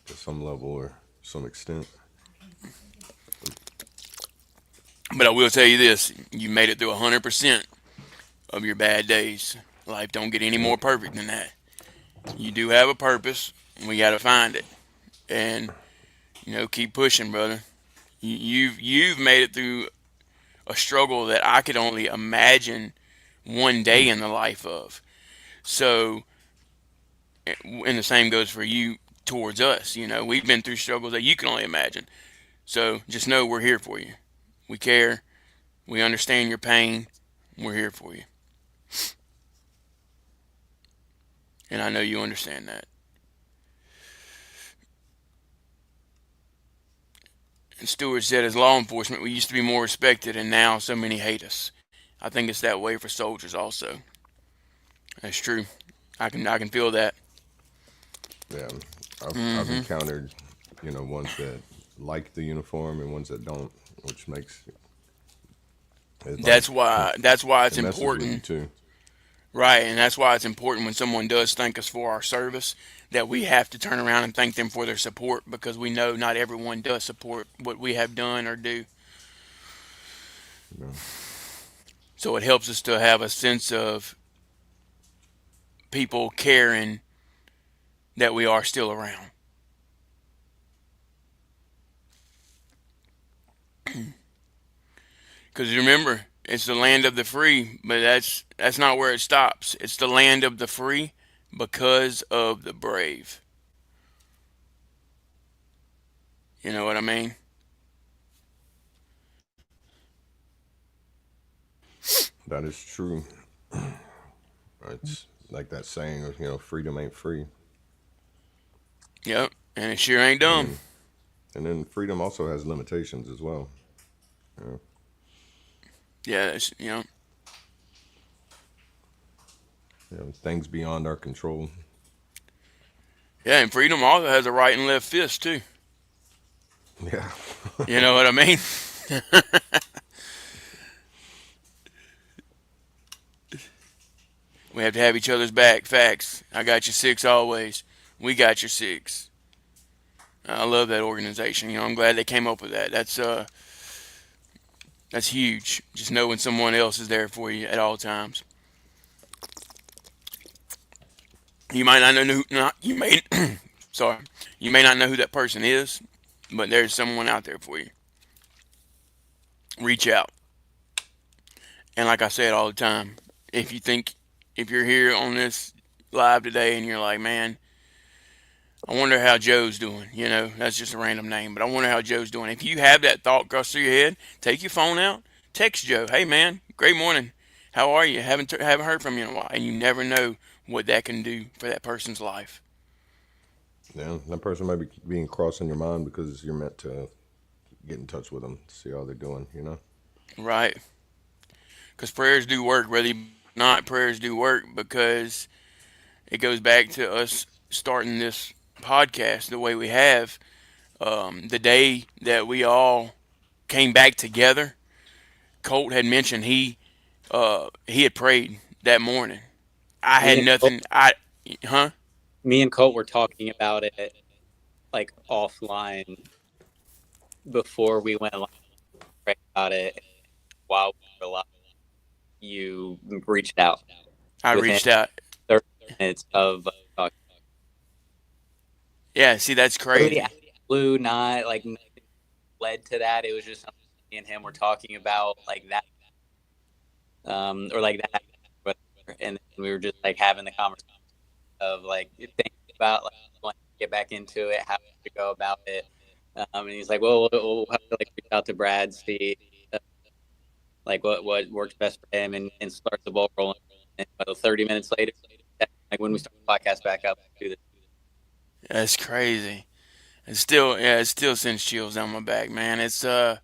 to some level or some extent. But I will tell you this: you made it through 100% of your bad days. Life don't get any Yep. more perfect than that. You do have a purpose, and we got to find it. And keep pushing, brother. You've made it through a struggle that I could only imagine one day in the life of. So, and the same goes for you towards us. We've been through struggles that you can only imagine. So just know we're here for you. We care. We understand your pain. We're here for you. And I know you understand that. And Stewart said, as law enforcement, we used to be more respected, and now so many hate us. I think it's that way for soldiers also. That's true. I can feel that. Yeah, I've Hmm. encountered, ones that like the uniform and ones that don't, which makes it like That's why it's it messes with you important, too. right? And that's why it's important when someone does thank us for our service that we have to turn around and thank them for their support because we know not everyone does support what we have done or do. You know, So it helps us to have a sense of people caring that we are still around. Because remember, it's the land of the free, but that's not where it stops. It's the land of the free because of the brave. You know what I mean? that is true. It's like that saying of, freedom ain't free. Yep. And it sure ain't And dumb. then freedom also has limitations as well. You Yeah, things beyond our control. yeah, and freedom also has a right and left fist too. Yeah. You know what I mean? We have to have each other's back. Facts. I got your six always. We got your six. I love that organization. I'm glad they came up with that. That's huge. Just knowing someone else is there for you at all times. You might not know who. Not you may. Sorry. You may not know who that person is, but there's someone out there for you. Reach out. And like I said all the time, if you're here on this live today and you're like, man, I wonder how Joe's doing. You know, that's just a random name, but I wonder how Joe's doing. If you have that thought cross through your head, take your phone out, text Joe. Hey man, great morning. How are you? Haven't heard from you in a while, and you never know what that can do for that person's life. Yeah, that person might be being crossed in your mind because you're meant to get in touch with them, see how they're doing. You know. Right? Because prayers do work, whether you not prayers do work because it goes back to us starting this podcast the way we have. The day that we all came back together, Colt had mentioned he had prayed that morning. I Me had and Colt, nothing. Huh? me and Colt were talking about it like offline before we went live, right, about it. While we were live, you reached out I within reached out. 30 minutes of talking. Yeah, see, that's Totally out crazy. of the blue, not like nothing led to that. It was just something me and him were talking about like that, or like that, whatever. And then we were just like having the conversation of like thinking about like wanting to get back into it, how to go about it. And he's like, "Well, we'll have to like reach out to Brad, see uh, like what works best for him, and start the ball rolling." And about 30 minutes later, like when we start the podcast back up, do this. That's crazy. It still sends chills down my back, man. But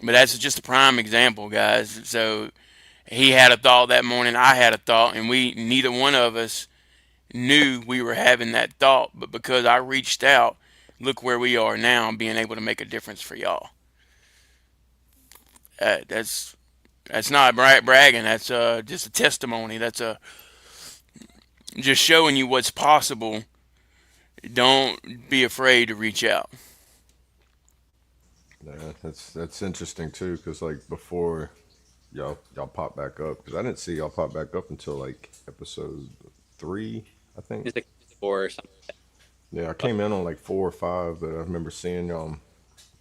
that's just a prime example, guys. So he had a thought that morning. I had a thought, and we neither one of us knew we were having that thought. But because I reached out, look where we are now, being able to make a difference for y'all. That's not bragging. That's just a testimony. That's just showing you what's possible. Don't be afraid to reach out. Yeah, that's interesting too, because like before y'all pop back up, because I didn't see y'all pop back up until like episode 3, I think. It's like 4 or something. Yeah, I came in on like 4 or 5, but I remember seeing y'all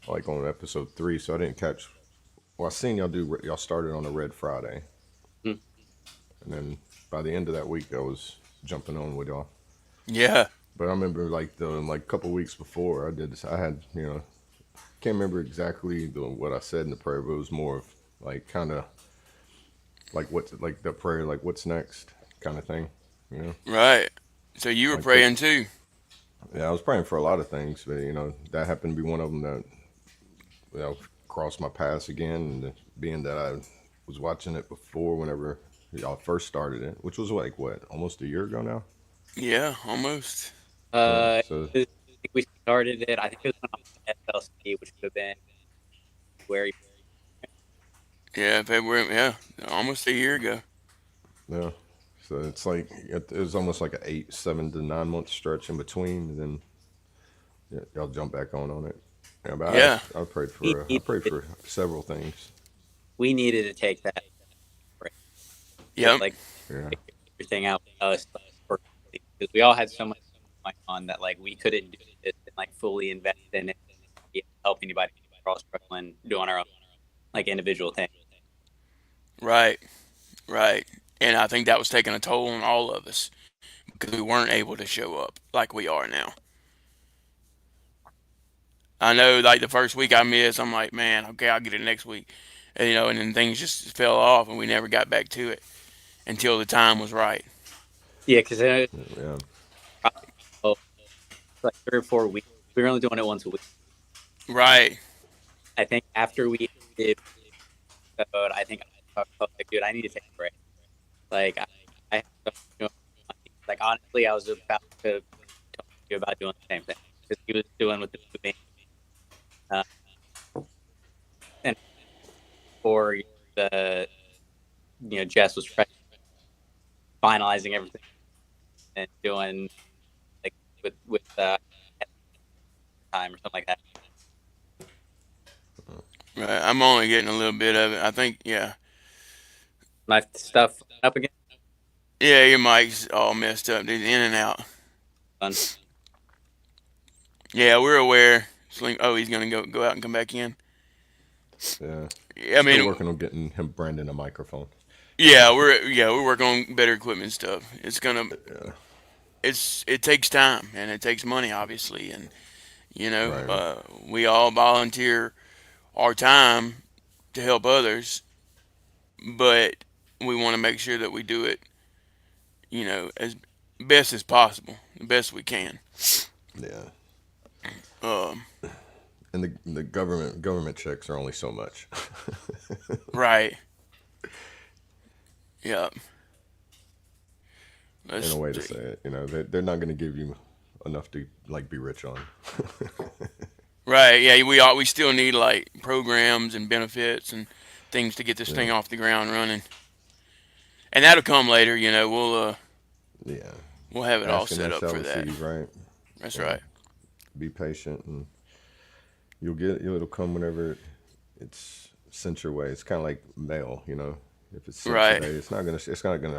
like on episode 3, so I didn't catch. Well, I seen y'all started on a Red Friday, Mhm. and then by the end of that week, I was jumping on with y'all. Yeah, But I remember like the like couple weeks before I did this, I had can't remember exactly what I said in the prayer, but it was more of like kind of like what like the prayer like what's next kind of thing, you know. right. So you were Like put praying too. Yeah, I was praying for a lot of things, but that happened to be one of them that crossed my paths again. And being that I was watching it before, whenever y'all first started it, which was like what, almost a year ago now. Yeah, almost. Yeah, so I think we started it. I think it was when I was at FLC, which would have been where Yeah, February. Yeah, almost a year ago. yeah, so it's like it was almost like a 7 to 9 month stretch in between, and then y'all jump back on it. Yeah, but Yeah. I prayed we for I needed prayed it. for several things. We needed to take that break, just Yep. like Yeah, figure everything out with us personally, because we all had so much going on that like we couldn't do this and like fully invest in it, and help anybody cross struggling doing our own like individual thing. Right. Right. And I think that was taking a toll on all of us because we weren't able to show up like we are now. I know, like the first week I missed, I'm like, man, okay, I'll get it next week. And then things just fell off, and we never got back to it until the time was right. Yeah, because yeah, probably like 3 or 4 weeks. We were only doing it once a week. Right. I think after we did episode, I think I felt like, dude, I need to take a break. Like I have so much going on. Like honestly, I was about to talk to you about doing the same thing because he was doing with the movie, uh, and for the Jess was finalizing everything and doing like with time or something like that. Right. I'm only getting a little bit of it. I think, yeah. My stuff up again. Yeah, your mic's all messed up. It's in and out. Done. Yeah, we're aware. Oh, he's gonna go out and come back in. yeah. Yeah, I Still mean, working on getting him Brandon a microphone. yeah, we're working on better equipment stuff. It's gonna. Yeah. it takes time and it takes money, obviously, and Right. we all volunteer our time to help others, but we want to make sure that we do it, as best as possible, the best we can. Yeah. Um, And the government checks are only so much. right. Yeah. In a Let's way to say see. it, they're not going to give you enough to like be rich on. Right. Yeah. We still need like programs and benefits and things to get this Yeah. thing off the ground running, and that'll come later. Yeah. We'll have it all Asking set and up shall for that. receive, right? That's Yeah. right. Be patient, and it'll come whenever it's sent your way. It's kind of like mail, If it's sent Right. today, it's not gonna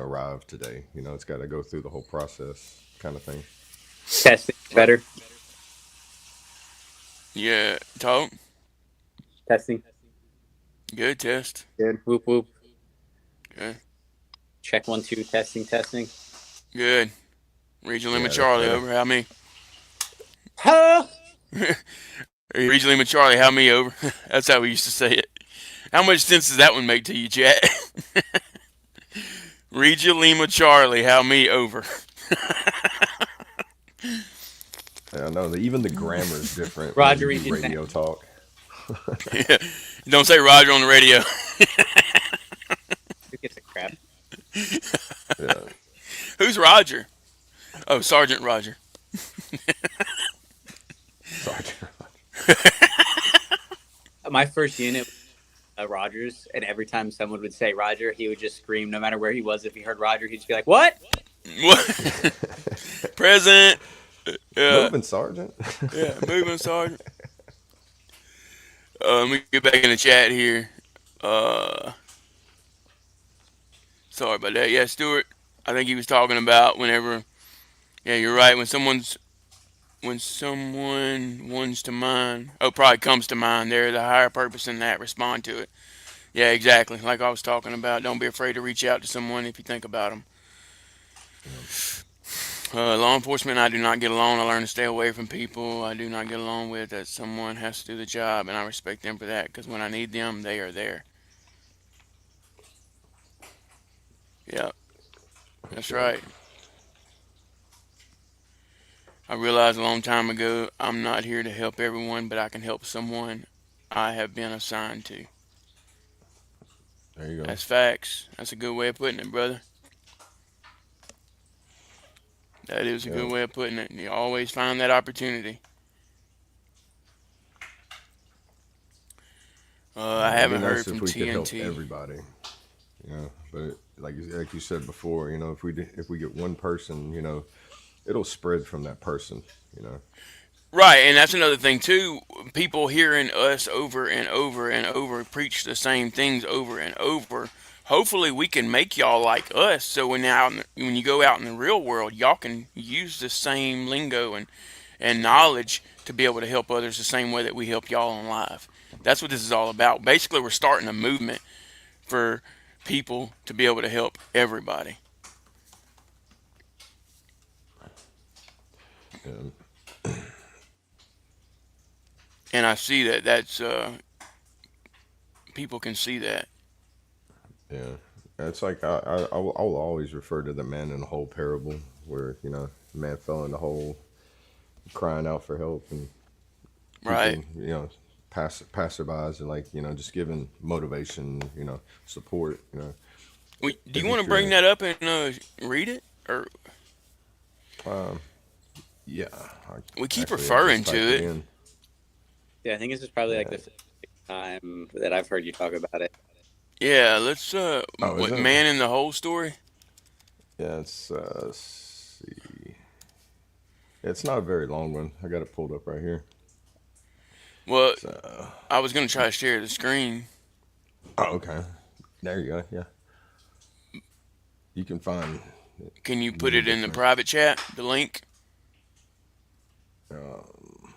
arrive today. It's got to go through the whole process, kind of thing. Testing better. Yeah. Talk. Testing. Good test. Good. Whoop whoop. Good. Check 1 2. Testing. Testing. Good. Regional Limit Yeah, that's Charlie better. over. How many? Huh? Regional Limit Charlie. How many over? That's how we used to say it. How much sense does that one make to you, chat? Regia Lima Charlie, how me over? Yeah, I know. Even the grammar is different when Roger, you he do did that. radio talk. Yeah. Don't say Roger on the radio. Who gives a crap? Yeah. Who's Roger? Oh, Sergeant Roger. Sorry. My first unit was Rogers, and every time someone would say Roger, he would just scream no matter where he was. If he heard Roger, he'd just be like, "What?" What? President. Yeah, Moving, Sergeant. yeah, moving sergeant. Let me get back in the chat here. Uh, Sorry about that. Yeah, Stuart. I think he was talking about whenever. Yeah, you're right. When someone wants to mind, oh, probably comes to mind. There's a higher purpose in that. Respond to it. Yeah, exactly. Like I was talking about. Don't be afraid to reach out to someone if you think about them. Law enforcement, I do not get along. I learn to stay away from people I do not get along with. That someone has to do the job, and I respect them for that. Because when I need them, they are there. Yep, that's right. I realized a long time ago I'm not here to help everyone, but I can help someone I have been assigned to. There you go. That's facts. That's a good way of putting it, brother. That is a Yeah. good way of putting it. You always find that opportunity. I It'd be haven't heard nice from if we could help TNT. everybody. But like you said before, if we get one person, it'll spread from that person. You know. Right, and that's another thing too. People hearing us over and over and over preach the same things over and over. Hopefully, we can make y'all like us. So when you go out in the real world, y'all can use the same lingo and knowledge to be able to help others the same way that we help y'all on live. That's what this is all about. Basically, we're starting a movement for people to be able to help everybody. Yeah. And I see that that's people can see that. Yeah. It's like I will always refer to the man in the hole parable, where the man fell in the hole, crying out for help, and Right. people, passerbys are like, just giving motivation, support, Do you as want if to bring you're, that up and read it? Or um, yeah. we keep I referring just to typed it it. in. Yeah, I think this is probably like Yeah. the fifth time that I've heard you talk about it. Yeah, let's Oh, is what it? man in the whole story? Yeah, let's see. It's not a very long one. I got it pulled up right here. Well, So, I was gonna try to share the screen. okay. There you go. Yeah. You can find Can you put many it in the different. private chat? The link. Um,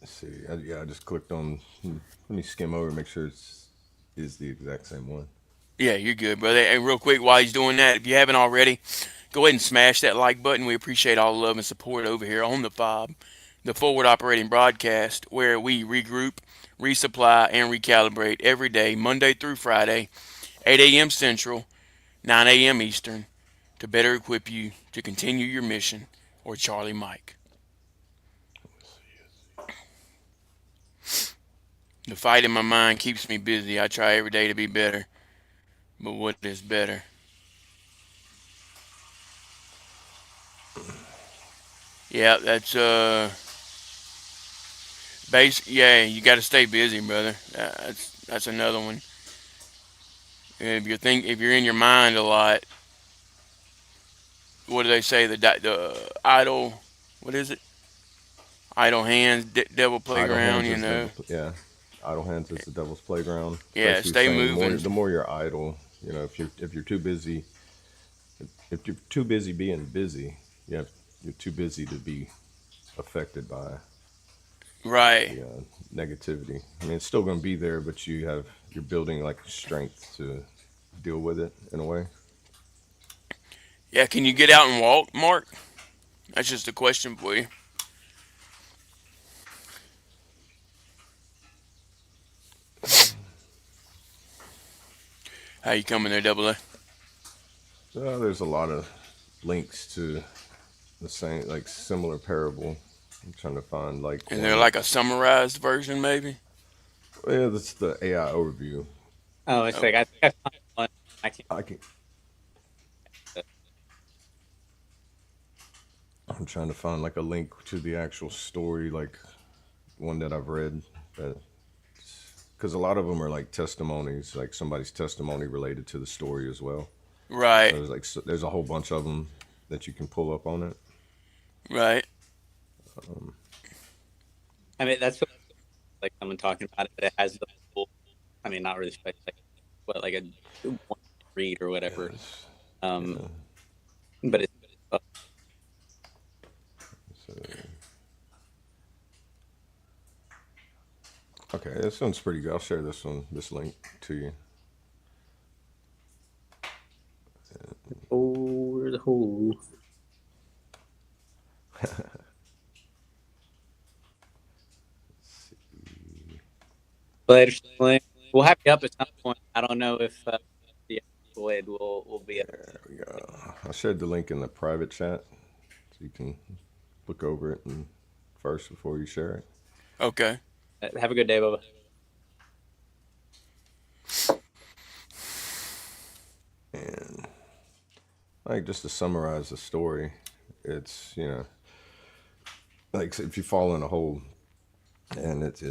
let's see. I just clicked on. Let me skim over and make sure is the exact same one. Yeah, you're good, brother. Hey, real quick, while he's doing that, if you haven't already, Go ahead and smash that like button. We appreciate all the love and support over here on the FOB, the Forward Operating Broadcast, where we regroup, resupply, and recalibrate every day, Monday through Friday, 8 a.m. Central, 9 a.m. Eastern, to better equip you to continue your mission, or Charlie Mike. The fight in my mind keeps me busy. I try every day to be better. But what is better? Yeah, that's yeah, you got to stay busy, brother. That's another one. If you're in your mind a lot, what do they say? The idle, what is it? Idle hands, devil Idle playground. hands is devil. Yeah, idle hands is the devil's playground. Yeah, Basically stay saying moving. the more you're idle, if you're too busy, if you're too busy being busy, you're too busy to be affected by Right. the negativity. I mean, it's still going to be there, but you're building like strength to deal with it in a way. Yeah. Can you get out and walk, Mark? That's just a question for you. How you coming there, Double A? There's a lot of links to the same, like similar parable. I'm trying to find like Is one there like a summarized version, maybe? yeah, that's the AI overview. Oh, it's like I think I found one. I can't. I can. I'm trying to find like a link to the actual story, like one that I've read. Because a lot of them are like testimonies, like somebody's testimony related to the story as well. Right. So there's a whole bunch of them that you can pull up on it. Right. I mean, that's what, like someone talking about it, but it has the whole. I mean, not really like what like a one read or whatever. But it's So, okay, this one's pretty good. I'll share this link to you. over the whole. Later, we'll have you up at some point. I don't know if the Void will be up. There we go. I shared the link in the private chat, so you can look over it first before you share it. Okay. Have a good day, Bubba. And like just to summarize the story, it's like if you fall in a hole and it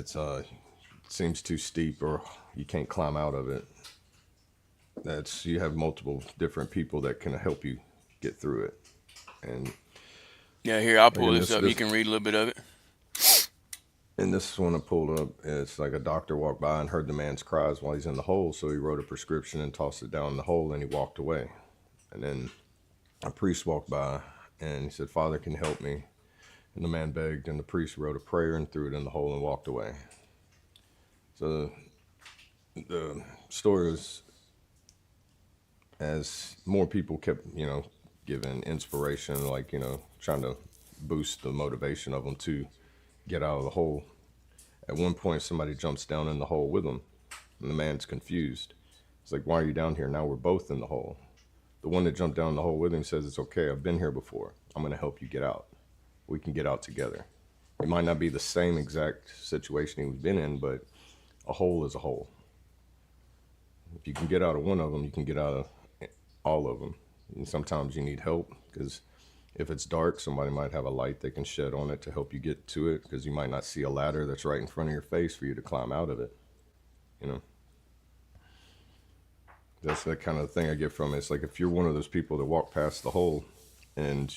seems too steep or you can't climb out of it, you have multiple different people that can help you get through it. And Yeah, here, I'll pull Like, this up. You can read a little bit of it. and this one I pulled up, it's like a doctor walked by and heard the man's cries while he's in the hole, so he wrote a prescription and tossed it down the hole and he walked away. And then a priest walked by and he said, "Father, can you help me?" And the man begged, and the priest wrote a prayer and threw it in the hole and walked away. So the story was, as more people kept, giving inspiration, like, trying to boost the motivation of them to get out of the hole. At one point, somebody jumps down in the hole with them, and the man's confused. It's like, "Why are you down here?" "Now we're both in the hole." The one that jumped down the hole with him says, "It's okay. I've been here before. I'm going to help you get out. We can get out together." It might not be the same exact situation he's been in, but a hole is a hole. If you can get out of one of them, you can get out of all of them. And sometimes you need help, because if it's dark, somebody might have a light they can shed on it to help you get to it, because you might not see a ladder that's right in front of your face for you to climb out of it. That's the kind of thing I get from it. It's like if you're one of those people that walk past the hole and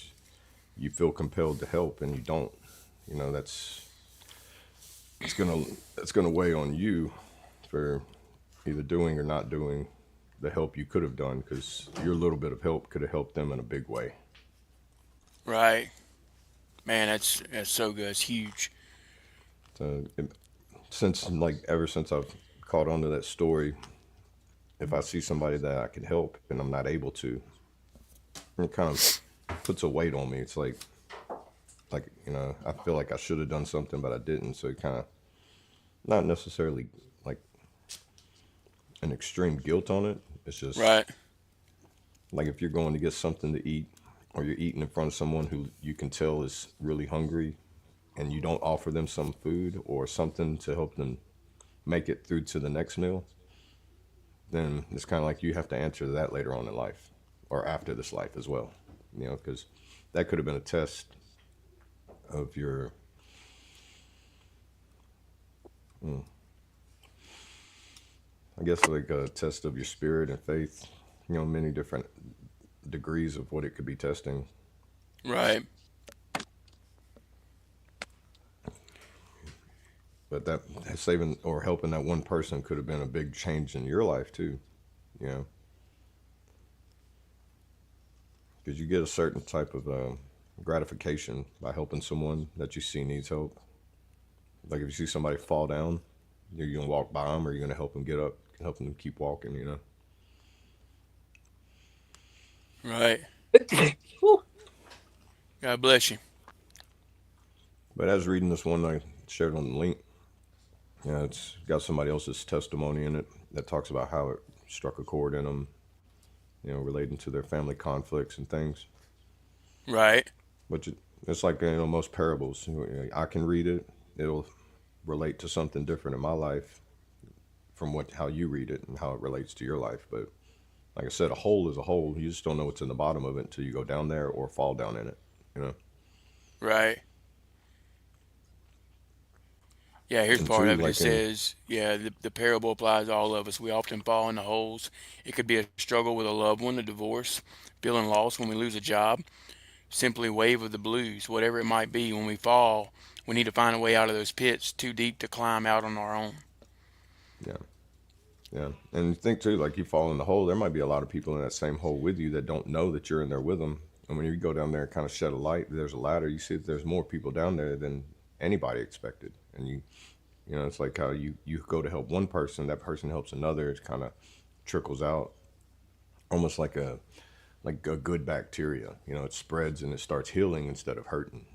you feel compelled to help and you don't, that's gonna weigh on you for either doing or not doing the help you could have done, because your little bit of help could have helped them in a big way. Right. Man, that's so good. It's huge. So ever since I've caught on to that story, if I see somebody that I can help and I'm not able to, it kind of puts a weight on me. It's like I feel like I should have done something, but I didn't. So it kind of not necessarily like an extreme guilt on it. It's just Right. like if you're going to get something to eat, or you're eating in front of someone who you can tell is really hungry, and you don't offer them some food or something to help them make it through to the next meal, then it's kind of like you have to answer that later on in life or after this life as well, because that could have been a test of your, I guess, like a test of your spirit and faith, many different degrees of what it could be testing. Right. But that saving or helping that one person could have been a big change in your life too, you know, because you get a certain type of gratification by helping someone that you see needs help. Like if you see somebody fall down, you're gonna walk by them, or you're gonna help them get up, help them keep walking, Right. God bless you. But as reading this one I shared on the link, it's got somebody else's testimony in it that talks about how it struck a chord in them, relating to their family conflicts and things. Right. But it's like, most parables. I can read it; it'll relate to something different in my life from how you read it and how it relates to your life. But like I said, a hole is a hole. You just don't know what's in the bottom of it until you go down there or fall down in it. Right. Yeah, here's And part two, of it. It like says, the parable applies to all of us. We often fall into holes. It could be a struggle with a loved one, a divorce, feeling lost when we lose a job, simply wave of the blues, whatever it might be. When we fall, we need to find a way out of those pits too deep to climb out on our own. yeah, yeah. And think too, like you fall in the hole, there might be a lot of people in that same hole with you that don't know that you're in there with them. And when you go down there and kind of shed a light, there's a ladder. You see that there's more people down there than anybody expected. And it's like how you go to help one person, that person helps another. It kind of trickles out, almost like a good bacteria. It spreads and it starts healing instead of hurting.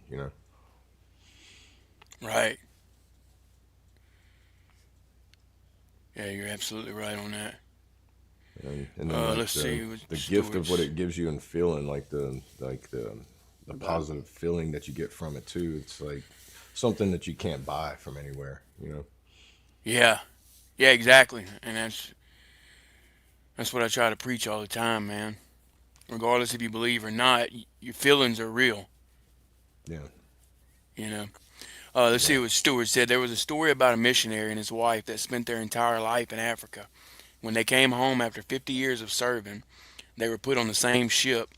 Right. Yeah, you're absolutely right on that. And then like Let's see. the gift of what it gives you and feeling, like the positive feeling that you get from it too. It's like something that you can't buy from anywhere. Yeah. Yeah, exactly. And that's what I try to preach all the time, man. Regardless if you believe or not, your feelings are real. Yeah. You know. Let's see what Stewart said. There was a story about a missionary and his wife that spent their entire life in Africa. When they came home after 50 years of serving, they were put on the same ship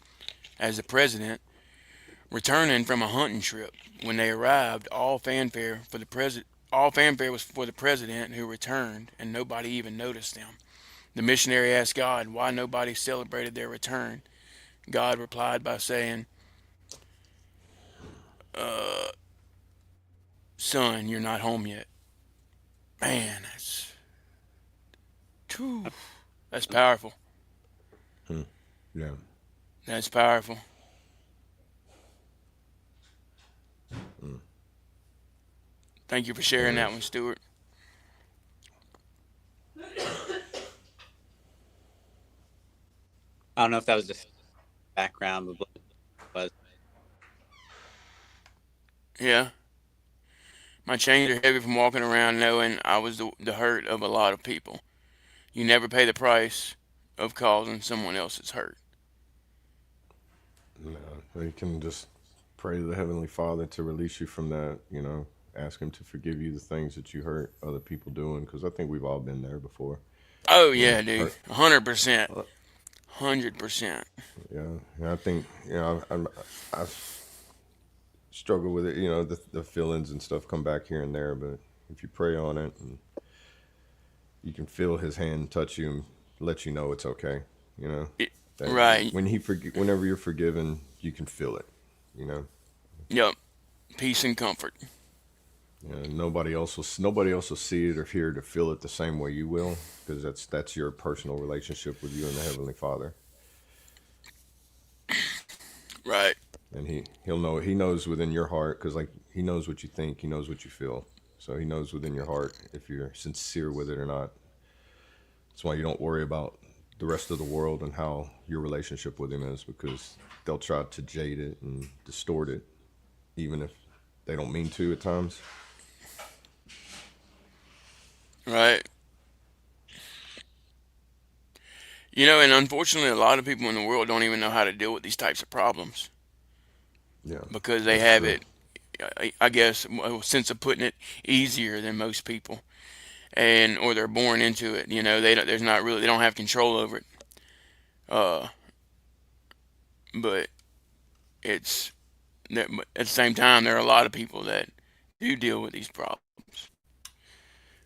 as the president, returning from a hunting trip. When they arrived, all fanfare was for the president who returned, and nobody even noticed them. The missionary asked God why nobody celebrated their return. God replied by saying, "Son, you're not home yet." Man, that's powerful. Yeah. That's powerful. Thank you for sharing that one, Stuart. I don't know if that was just background, but was. Yeah. My chains are heavy from walking around knowing I was the hurt of a lot of people. You never pay the price of causing someone else's hurt. No, you can just pray to the Heavenly Father to release you from that. Ask Him to forgive you the things that you hurt other people doing, because I think we've all been there before. Oh yeah, dude, Hurt. 100%, 100%. Yeah. I think I've struggled with it. The feelings and stuff come back here and there, but if you pray on it, and you can feel His hand touch you and let you know it's okay. That Right. whenever you're forgiven, you can feel it. Yep. Peace and comfort. Nobody else will see it or hear it or feel it the same way you will, because that's your personal relationship with you and the Heavenly Father. Right. and he knows within your heart, because like he knows what you think, he knows what you feel, so he knows within your heart if you're sincere with it or not. That's why you don't worry about the rest of the world and how your relationship with him is, because they'll try to jade it and distort it, even if they don't mean to at times. Right. You know, and unfortunately, a lot of people in the world don't even know how to deal with these types of problems Yeah, because they that's have true. it, I guess, a sense of putting it easier than most people, and or they're born into it. You know, they don't, there's not really they don't have control over it. Uh, but it's but at the same time, there are a lot of people that do deal with these problems.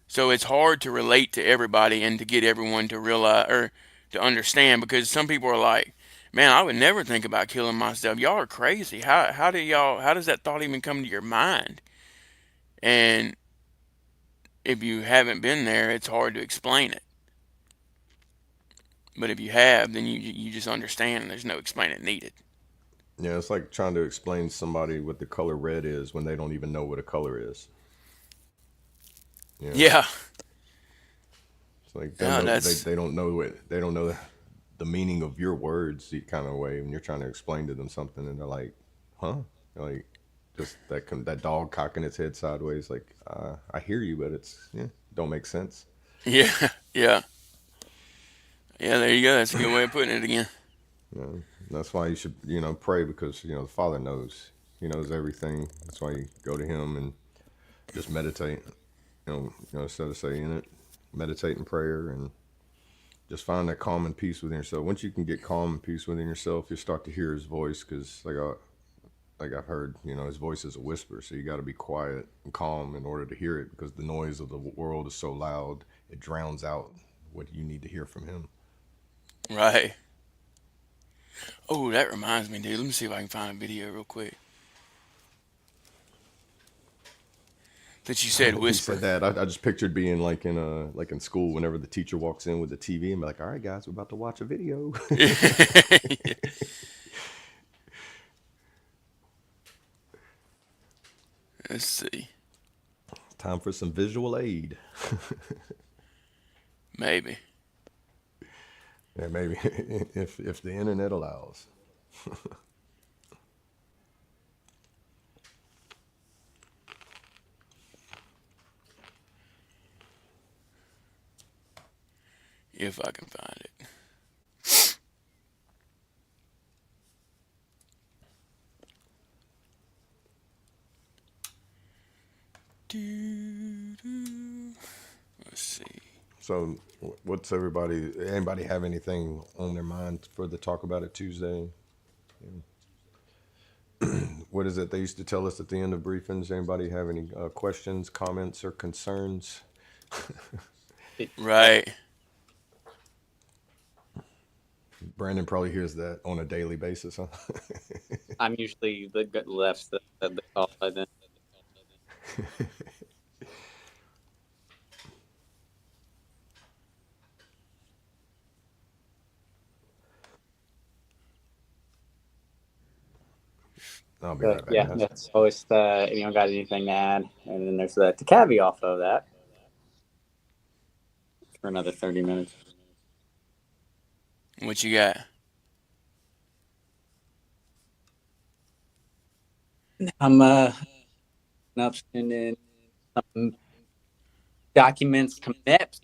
So it's hard to relate to everybody and to get everyone to realize or to understand because some people are like, "Man, I would never think about killing myself. Y'all are crazy. How does that thought even come to your mind?" And if you haven't been there, it's hard to explain it. But if you have, then you just understand and there's no explaining needed. Yeah, it's like trying to explain to somebody what the color red is when they don't even know what a color is. Yeah, Yeah. it's like Yeah, that's they don't know they don't know the meaning of your words, the kind of way when you're trying to explain to them something, and they're like, "Huh?" Like just that dog cocking its head sideways, like, "I hear you, but it's don't make sense." yeah. Yeah. Yeah, there you go. That's a good way of putting it again. You know, that's why you should pray, because the Father knows. He knows everything. That's why you go to Him and just meditate. Instead of saying it, meditate in prayer and just find that calm and peace within yourself. Once you can get calm and peace within yourself, you start to hear His voice. Because like I've heard, His voice is a whisper. So you got to be quiet and calm in order to hear it, because the noise of the world is so loud it drowns out what you need to hear from Him. Right. Oh, that reminds me, dude. Let me see if I can find a video real quick. That you said He whisper. said that. I just pictured being like in school whenever the teacher walks in with the TV and be like, "All right, guys, we're about to watch a video. Let's see. Time for some visual aid." Maybe. Yeah, maybe if the internet allows. If I can find it. Let's see. So, what's everybody? Anybody have anything on their mind for the talk about it Tuesday? What is it they used to tell us at the end of briefings? Anybody have any questions, comments, or concerns? Right. Brandon probably hears that on a daily basis, huh? I'm usually the left the call by then. I'll be But right back, yeah, guys. that's always anyone got anything to add? And then there's the caveat off of that for another 30 minutes. What you got? I'm up sending some documents to MEPS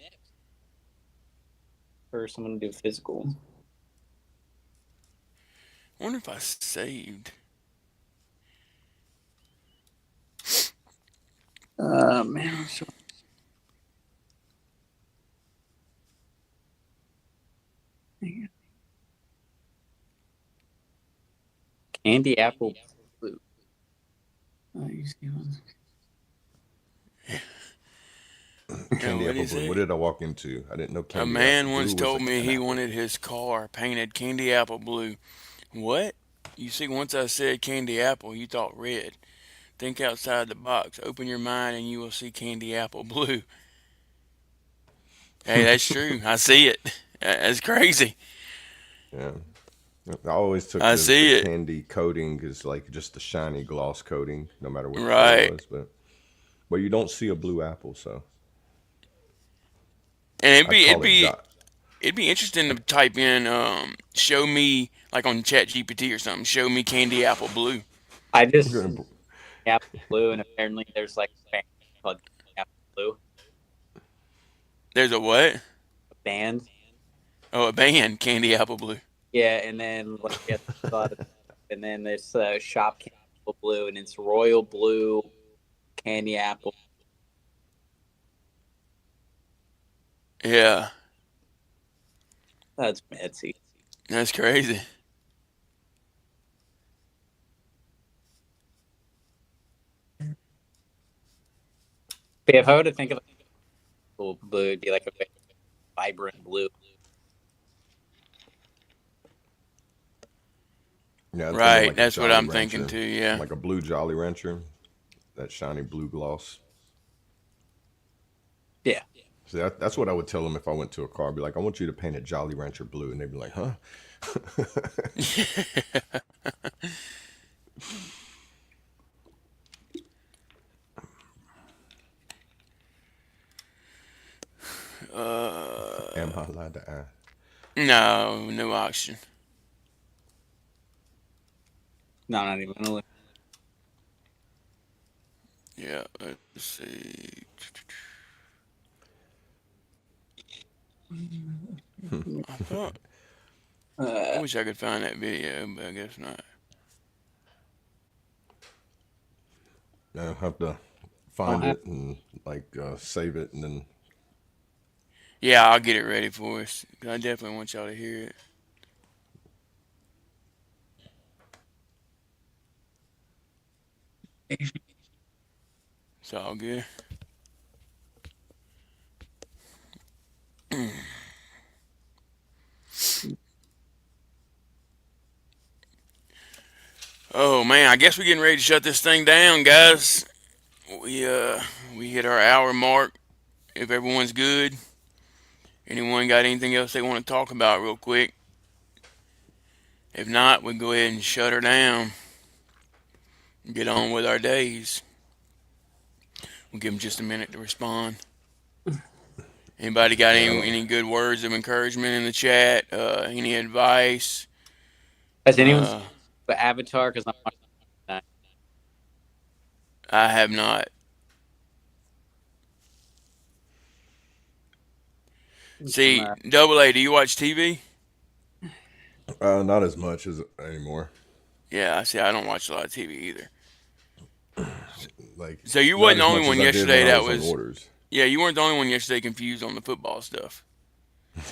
for someone to do physical. I wonder if I saved. Man, candy apple blue. You see one? Yeah, Candy what apple is blue. What it? did I walk into? I didn't know A candy apple man blue once was told me an he apple. wanted his car painted candy apple blue. What? You see, once I said candy apple, you thought red. Think outside the box. Open your mind and you will see candy apple blue. Hey, that's true. I see it. That's crazy. Yeah. I always took I the see it. candy coating as like just the shiny gloss coating, no matter what the color Right. was. But you don't see a blue apple, so And it'd I'd be it'd call it be jot. it'd be interesting to type in show me like on Chat GPT or something. Show me candy apple blue. I just Apple Blue, and apparently there's like a band called Apple Blue, There's a what? a band. Oh, a band, Candy Apple Blue. Yeah, and then like yeah, a lot of, and then there's Shop Candy Apple Blue, and it's Royal Blue Candy Apple. Yeah, That's Etsy. that's crazy. But if I were to think of like, blue, it'd be like a very vibrant blue. Yeah, I'm thinking Right, like a that's what Jolly I'm thinking Rancher, too. Yeah. like a blue Jolly Rancher, that shiny blue gloss. Yeah. See, that's what I would tell them if I went to a car. I'd be like, I want you to paint a Jolly Rancher blue, and they'd be like, huh? Am I allowed to ask? No, no oxygen. No, not even really. Yeah, let's see. I thought I wish I could find that video, but I guess not. I have to Oh, find it and like save it, and then Yeah, I'll get it ready for us. 'Cause I definitely want y'all to hear it. It's all good. Oh man, I guess we're getting ready to shut this thing down, guys. We hit our hour mark. If everyone's good, anyone got anything else they want to talk about real quick? If not, we'll go ahead and shut her down and get on with our days. We'll give them just a minute to respond. Anybody got yeah, I don't. any good words of encouragement in the chat? Any advice? has anyone seen Uh, the Avatar? Because I'm watching that. I have not. See, Some, Double A, do you watch TV? Not as much as anymore. Yeah, I see. I don't watch a lot of TV either. Like So you not wasn't the as only much as one I did when yesterday I that was on was. orders. Yeah, you weren't the only one yesterday confused on the football stuff.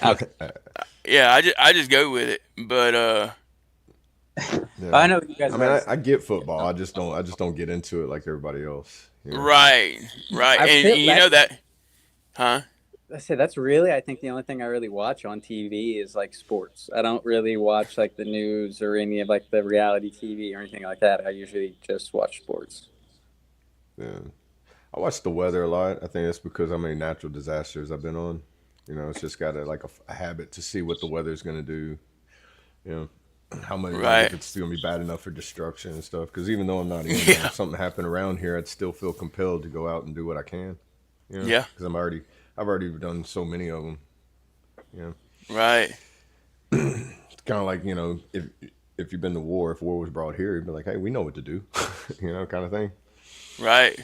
okay. Yeah, I just go with it. But Yeah. I know you guys I have mean, already I get football. I just don't get into it like everybody else. right, right, I and feel you like know that, huh? I say that's really I think the only thing I really watch on TV is like sports. I don't really watch like the news or any of like the reality TV or anything like that. I usually just watch sports. Yeah. I watch the weather a lot. I think that's because how many natural disasters I've been on. It's just got a habit to see what the weather's going to do. You how much, like Right. if it's going to be bad enough for destruction and stuff. Because even though I'm not in there, Yeah. if something happened around here, I'd still feel compelled to go out and do what I can. Yeah. Because I've already done so many of them. You know, Right. it's kind of like if you've been to war, if war was brought here, you'd be like, hey, we know what to do. Kind of thing. Right.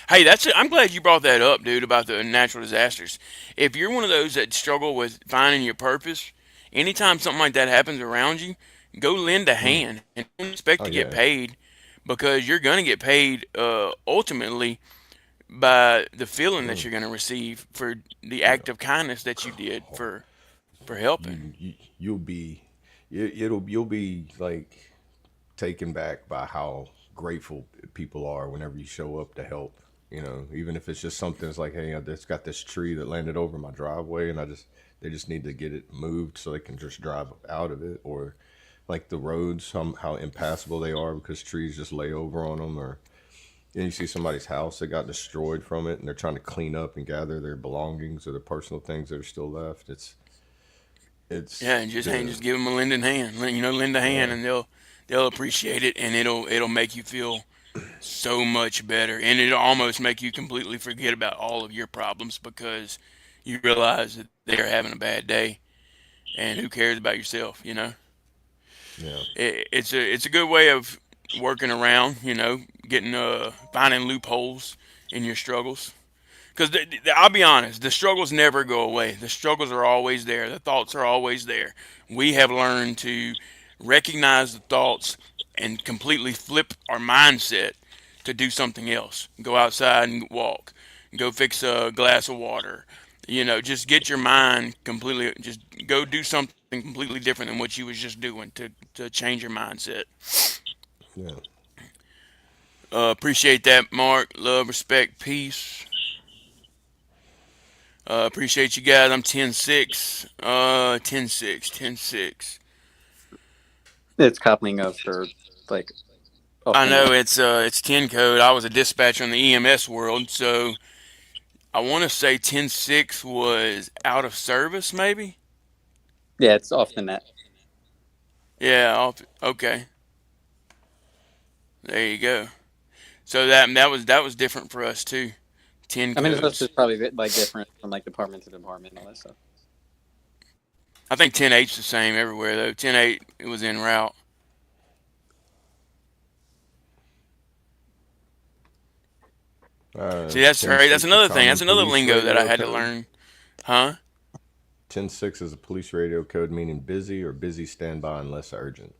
Hey, that's it. I'm glad you brought that up, dude, about the natural disasters. If you're one of those that struggle with finding your purpose, anytime something like that happens around you, go lend a Mm. hand and don't expect Oh to get yeah, paid because you're going to get paid ultimately by the feeling that mm. you're going to receive for the Yeah. act of kindness that you did for helping. You'll be you'll be like taken back by how grateful people are whenever you show up to help. Even if it's just something that's like, hey, I just got this tree that landed over my driveway, and they just need to get it moved so they can just drive out of it, or like the roads, how impassable they are because trees just lay over on them, or you see somebody's house that got destroyed from it, and they're trying to clean up and gather their belongings or the personal things that are still left. It's Yeah, and yeah, just give them a lending hand. Lend a hand, yeah, and they'll appreciate it, and it'll make you feel so much better, and it'll almost make you completely forget about all of your problems because you realize that they're having a bad day, and who cares about yourself? yeah, It's a good way of working around, getting finding loopholes in your struggles. Because I'll be honest, the struggles never go away. The struggles are always there. The thoughts are always there. We have learned to recognize the thoughts and completely flip our mindset to do something else. Go outside and walk. Go fix a glass of water. Just get your mind completely. Just go do something completely different than what you was just doing to change your mindset. yeah. Appreciate that, Mark. Love, respect, peace. Appreciate you guys. I'm 10-6. 10-6. 10-6. It's coupling of for like I offering. know it's 10 code. I was a dispatcher in the EMS world, so I want to say 10-6 was out of service, maybe. Yeah, it's off the net. Yeah. Okay. There you go. So that was different for us too. 10 I mean, it's also codes. just probably like different from like department to department and all that stuff. I think 10-8's the same everywhere though. 10-8 it was en route. See, that's Ten right. That's six, a another thing. common That's another police lingo that I radio had to code. learn. Huh? 10-6 is a police radio code meaning busy or busy standby unless urgent.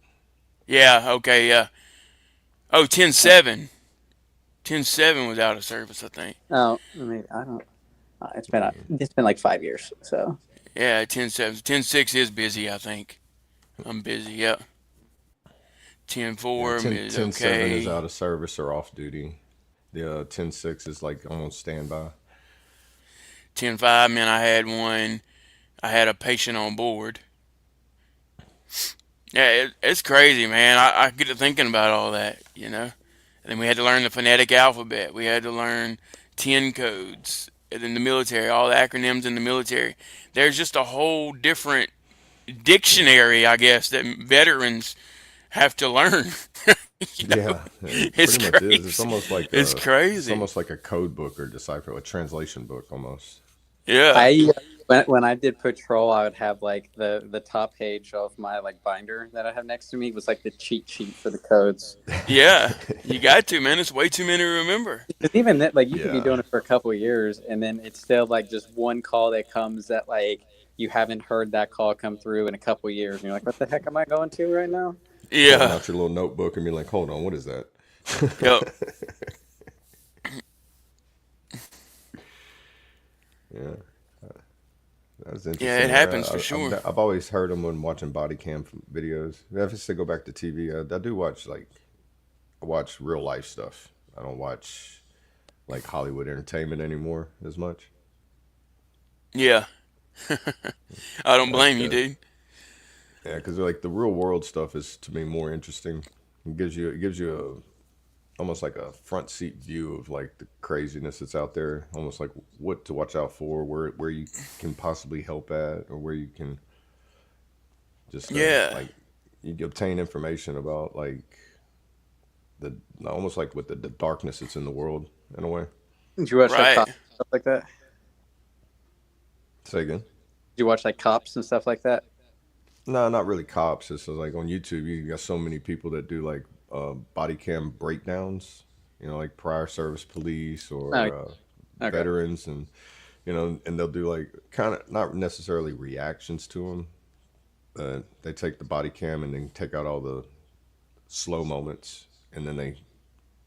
Yeah. Okay. Yeah. Oh, 10-7. 10-7 was out of service, I think. Oh, maybe I don't. It's been like 5 years. So Yeah, 10-7. 10-6 is busy, I think. I'm busy, yeah. Yeah, 10-4 10 is 10-7 is okay. out of service or off duty. The 10-6 is like on standby. 10-5 meant I had a patient on board. Yeah, it's crazy, man. I get to thinking about all that. And then we had to learn the phonetic alphabet. We had to learn 10 codes. And then the military, all the acronyms in the military. There's just a whole different dictionary, I guess, that veterans have to learn. Yeah, it It's pretty much is. It's crazy. almost like It's crazy. a code book or decipher, a translation book almost. Yeah. when I did patrol, I would have like the top page of my like binder that I have next to me was like the cheat sheet for the codes. Yeah. You got to, man. It's way too many to remember. Because even that, like you could be Yeah, doing it for a couple of years, and then it's still like just one call that comes that like you haven't heard that call come through in a couple of years, and you're like, what the heck am I going to right now? pulling Yeah. out your little notebook and be like, hold on, what is that? Yep. Yeah, that's Yeah, it interesting. happens for sure. I've always heard them when watching body cam videos. If it's to go back to TV, I do watch I watch real life stuff. I don't watch like Hollywood entertainment anymore as much. Yeah. I don't That's blame you, good. dude. Yeah, because like the real world stuff is to me more interesting. It gives you almost like a front seat view of like the craziness that's out there. Almost like what to watch out for, where you can possibly help at, or where you can just Yeah. like you can obtain information about like the almost like with the darkness that's in the world in a way. Did you watch like Right. cops and stuff like that? Did Say again. you watch like cops and stuff like that? No, not really cops. It's like on YouTube, you got so many people that do like body cam breakdowns. Like prior service police Oh, or okay. veterans, and and they'll do like kind of not necessarily reactions to them. They take the body cam and then take out all the slow moments, and then they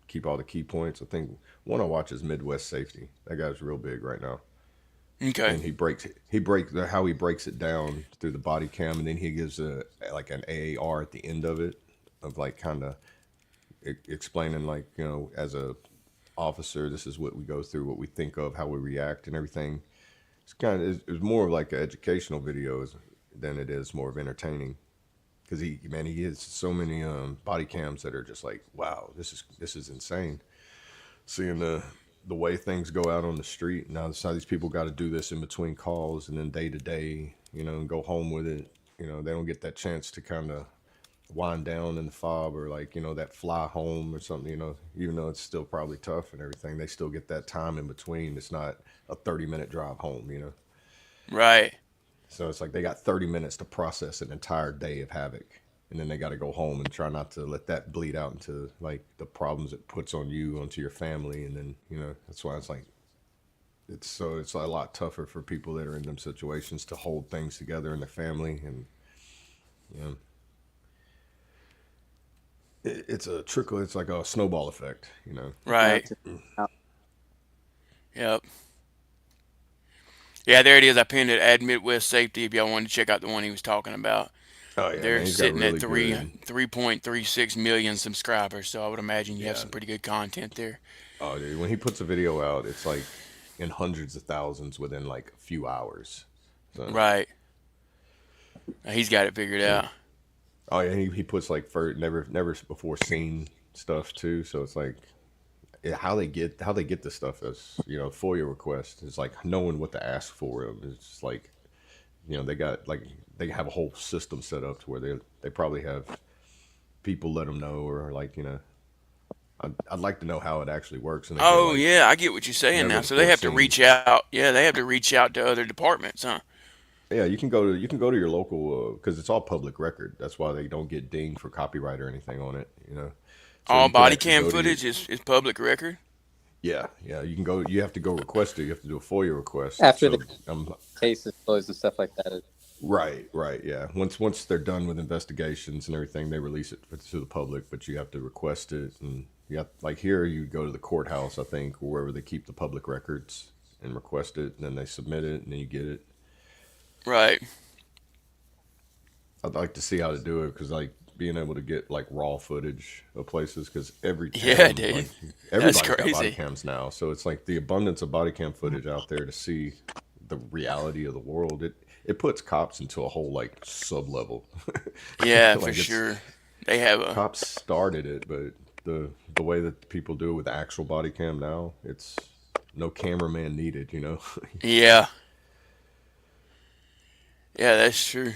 keep all the key points. I think one I watch is Midwest Safety. That guy's real big right now, Okay. and he breaks it down through the body cam, and then he gives like an AAR at the end of it, of like kind of explaining like as a officer, this is what we go through, what we think of, how we react, and everything. It's more of like an educational videos than it is more of entertaining. Because he has so many body cams that are just like, wow, this is insane. Seeing the way things go out on the street now. It's how these people got to do this in between calls and then day to day, and go home with it. They don't get that chance to kind of wind down in the fob or like that fly home or something. Even though it's still probably tough and everything, they still get that time in between. It's not a 30-minute drive home. Right. So it's like they got 30 minutes to process an entire day of havoc. And then they got to go home and try not to let that bleed out into like the problems it puts on you, onto your family. And then, that's why it's like, it's a lot tougher for people that are in them situations to hold things together in their family. And, it's a trickle. It's like a snowball effect. Right. Yep. Yeah, there it is. I pinned it. Add Midwest Safety if y'all wanted to check out the one he was talking about. Oh yeah, They're man, he's got sitting really at good. 3.36 million subscribers, so I would imagine you have Yeah. some pretty good content there. Oh, dude, when he puts a video out, it's like in hundreds of thousands within like a few hours. So, Right. He's got it figured out. oh yeah, he puts like for never before seen stuff too. So it's like how they get this stuff as FOIA request is like knowing what to ask for them. It's just like they got like they have a whole system set up to where they probably have people let them know or like I'd like to know how it actually works. And they get Oh like yeah, I get what you're saying now. never So they before have to seen. reach out. Yeah, they have to reach out to other departments, huh? Yeah, you can go to your local because it's all public record. That's why they don't get dinged for copyright or anything on it. So All you can body actually cam go to your footage is public record. yeah. You can go. You have to go request it. You have to do a FOIA request. After So the um, case is closed and stuff like that. right, yeah. Once they're done with investigations and everything, they release it to the public. But you have to request it, and you have like here you go to the courthouse, I think, or wherever they keep the public records, and request it, and then they submit it, and then you get it. Right. I'd like to see how to do it because like being able to get like raw footage of places because every Yeah, town dude. like That's everybody's got body crazy. cams now, so it's like the abundance of body cam footage out there to see the reality of the world. It puts cops into a whole like sub level. Yeah, for Like it's sure. They have a cops started it, but the way that people do it with the actual body cam now, it's no cameraman needed. yeah. Yeah, that's true.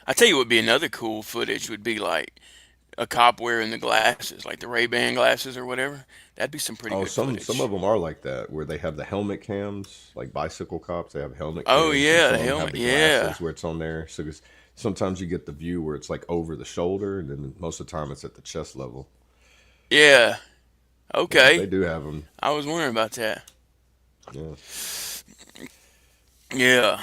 I tell you what would be another cool footage would be like a cop wearing the glasses, like the Ray-Ban glasses or whatever. That'd be some pretty Oh, good some of footage. them are like that, where they have the helmet cams, like bicycle cops. They have helmet Oh cams, and yeah, the some of them have helmet. the Yeah. glasses where it's on there. So 'cause sometimes you get the view where it's like over the shoulder, and then most of the time it's at the chest level. Yeah. Yeah, they Okay. do have them. I was wondering about that. Yeah, Yeah.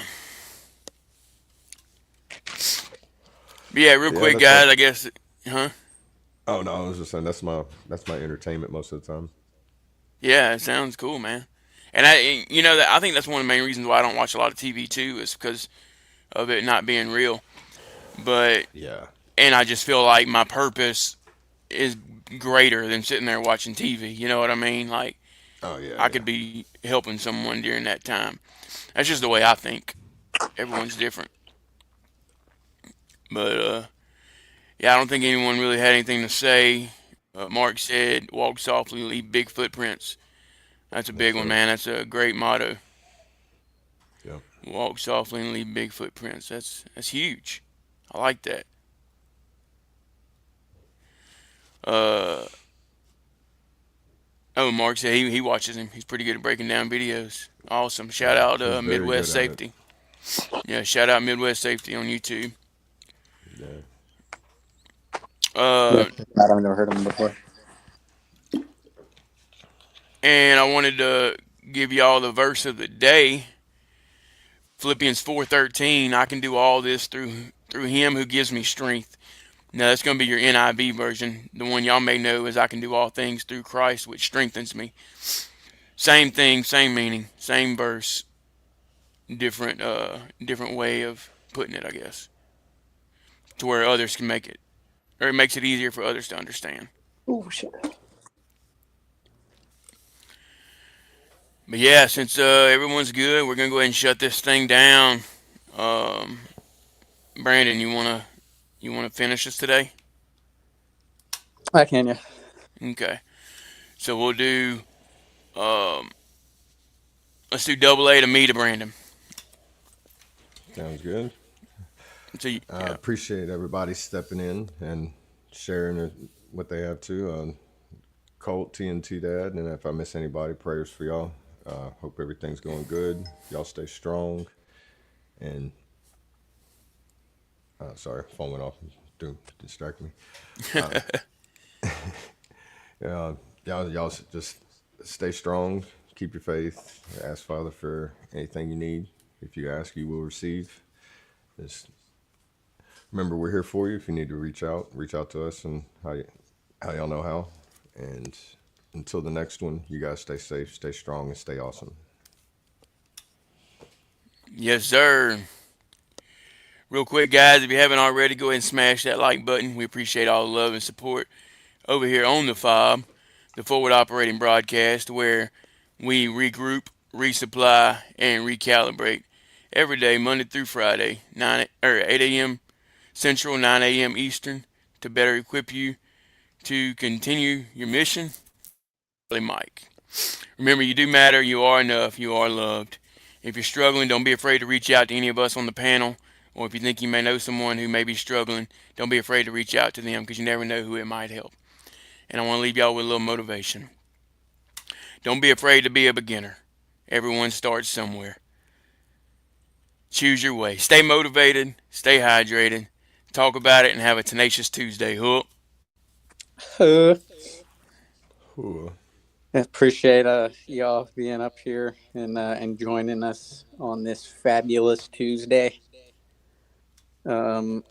But yeah, real yeah. quick, That's like. guys. I guess. Huh? Oh no, I was just saying that's my entertainment most of the time. Yeah, it sounds cool, man. And I think that's one of the main reasons why I don't watch a lot of TV too, is because of it not being real. But Yeah. and I just feel like my purpose is greater than sitting there watching TV. You know what I mean? Like Oh yeah, I yeah. could be helping someone during that time. That's just the way I think. Everyone's different. But yeah, I don't think anyone really had anything to say. Mark said, "Walk softly, leave big footprints." That's a Yes, big one, sir. man. That's a great motto. Yep. Walk softly and leave big footprints. That's huge. I like that. Uh oh, Mark said he watches him. He's pretty good at breaking down videos. Awesome. Shout Yeah, out he's very Midwest good at it. Safety. Yeah, shout out Midwest Safety on YouTube. Yeah. Yeah, Uh I've never heard of them before. and I wanted to give y'all the verse of the day. Philippians 4:13. I can do all this through him who gives me strength. Now that's going to be your NIV version. The one y'all may know is I can do all things through Christ which strengthens me. Same thing, same meaning, same verse, different way of putting it, I guess. To where others can make it, or it makes it easier for others to understand. Oh shit! But yeah, since everyone's good, we're gonna go ahead and shut this thing down. Um, Brandon, you wanna finish us today? I can, yeah. Okay. So we'll do, um, let's do double A to me to Brandon. Sounds good. So, I yeah. appreciate everybody stepping in and sharing what they have to. Colt, TNT Dad, and if I miss anybody, prayers for y'all. Hope everything's going good. Y'all stay strong. And sorry, phone went off. Distract me. Uh, y'all just stay strong. Keep your faith. Ask Father for anything you need. If you ask, you will receive. Just remember, we're here for you. If you need to reach out to us, and how y'all know how. And until the next one, you guys stay safe, stay strong, and stay awesome. Yes, sir. Real quick, guys, if you haven't already, go ahead and smash that like button. We appreciate all the love and support over here on the F.O.B, the Forward Operating Broadcast, where we regroup, resupply, and recalibrate every day, Monday through Friday, 8 a.m. Central, 9 a.m. Eastern, to better equip you to continue your mission. Mike. Remember, you do matter, you are enough, you are loved. If you're struggling, don't be afraid to reach out to any of us on the panel, or if you think you may know someone who may be struggling, don't be afraid to reach out to them, because you never know who it might help. And I want to leave y'all with a little motivation. Don't be afraid to be a beginner. Everyone starts somewhere. Choose your way. Stay motivated, stay hydrated, talk about it, and have a tenacious Tuesday. Hook. Ooh. Appreciate y'all being up here and joining us on this fabulous Tuesday. Again,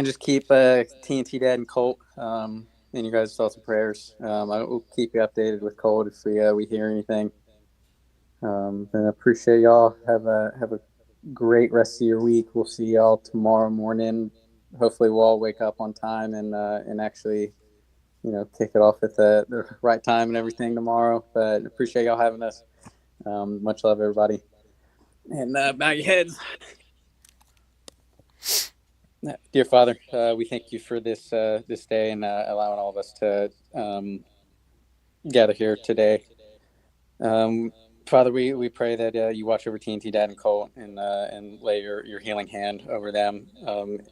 just keep TNT Dad and Colt in your guys' thoughts and prayers. I will keep you updated with Colt if we hear anything. And I appreciate y'all. Have a great rest of your week. We'll see y'all tomorrow morning. Hopefully, we'll all wake up on time and actually, kick it off at the right time and everything tomorrow. But appreciate y'all having us. Much love, everybody. And bow your heads. Dear Father, we thank you for this day and allowing all of us to gather here today. Father, we pray that you watch over TNT Dad and Colt and lay your healing hand over them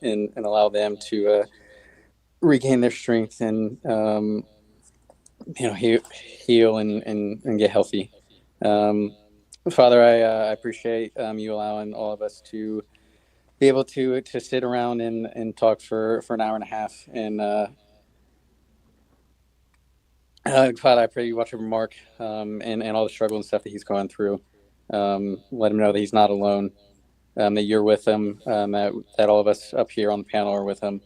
and allow them to regain their strength and heal and get healthy. Father, I appreciate you allowing all of us to be able to sit around and talk for an hour and a half. And Father, I pray you watch over Mark and all the struggle and stuff that he's going through. Let him know that he's not alone, that you're with him, that all of us up here on the panel are with him.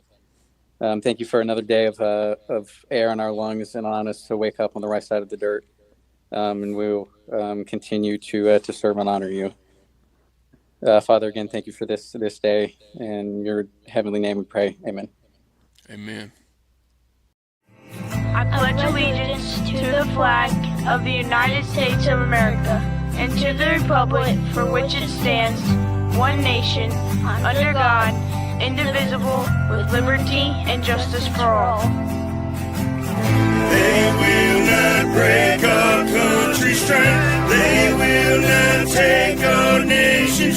Thank you for another day of air in our lungs and allowing us to wake up on the right side of the dirt. And we will continue to serve and honor you. Father, again, thank you for this day. In your heavenly name we pray. Amen. Amen. I pledge allegiance to the flag of the United States of America and to the republic for which it stands, one nation, under God, indivisible, with liberty and justice for all. They will not break our country's strength. They will not take our nation's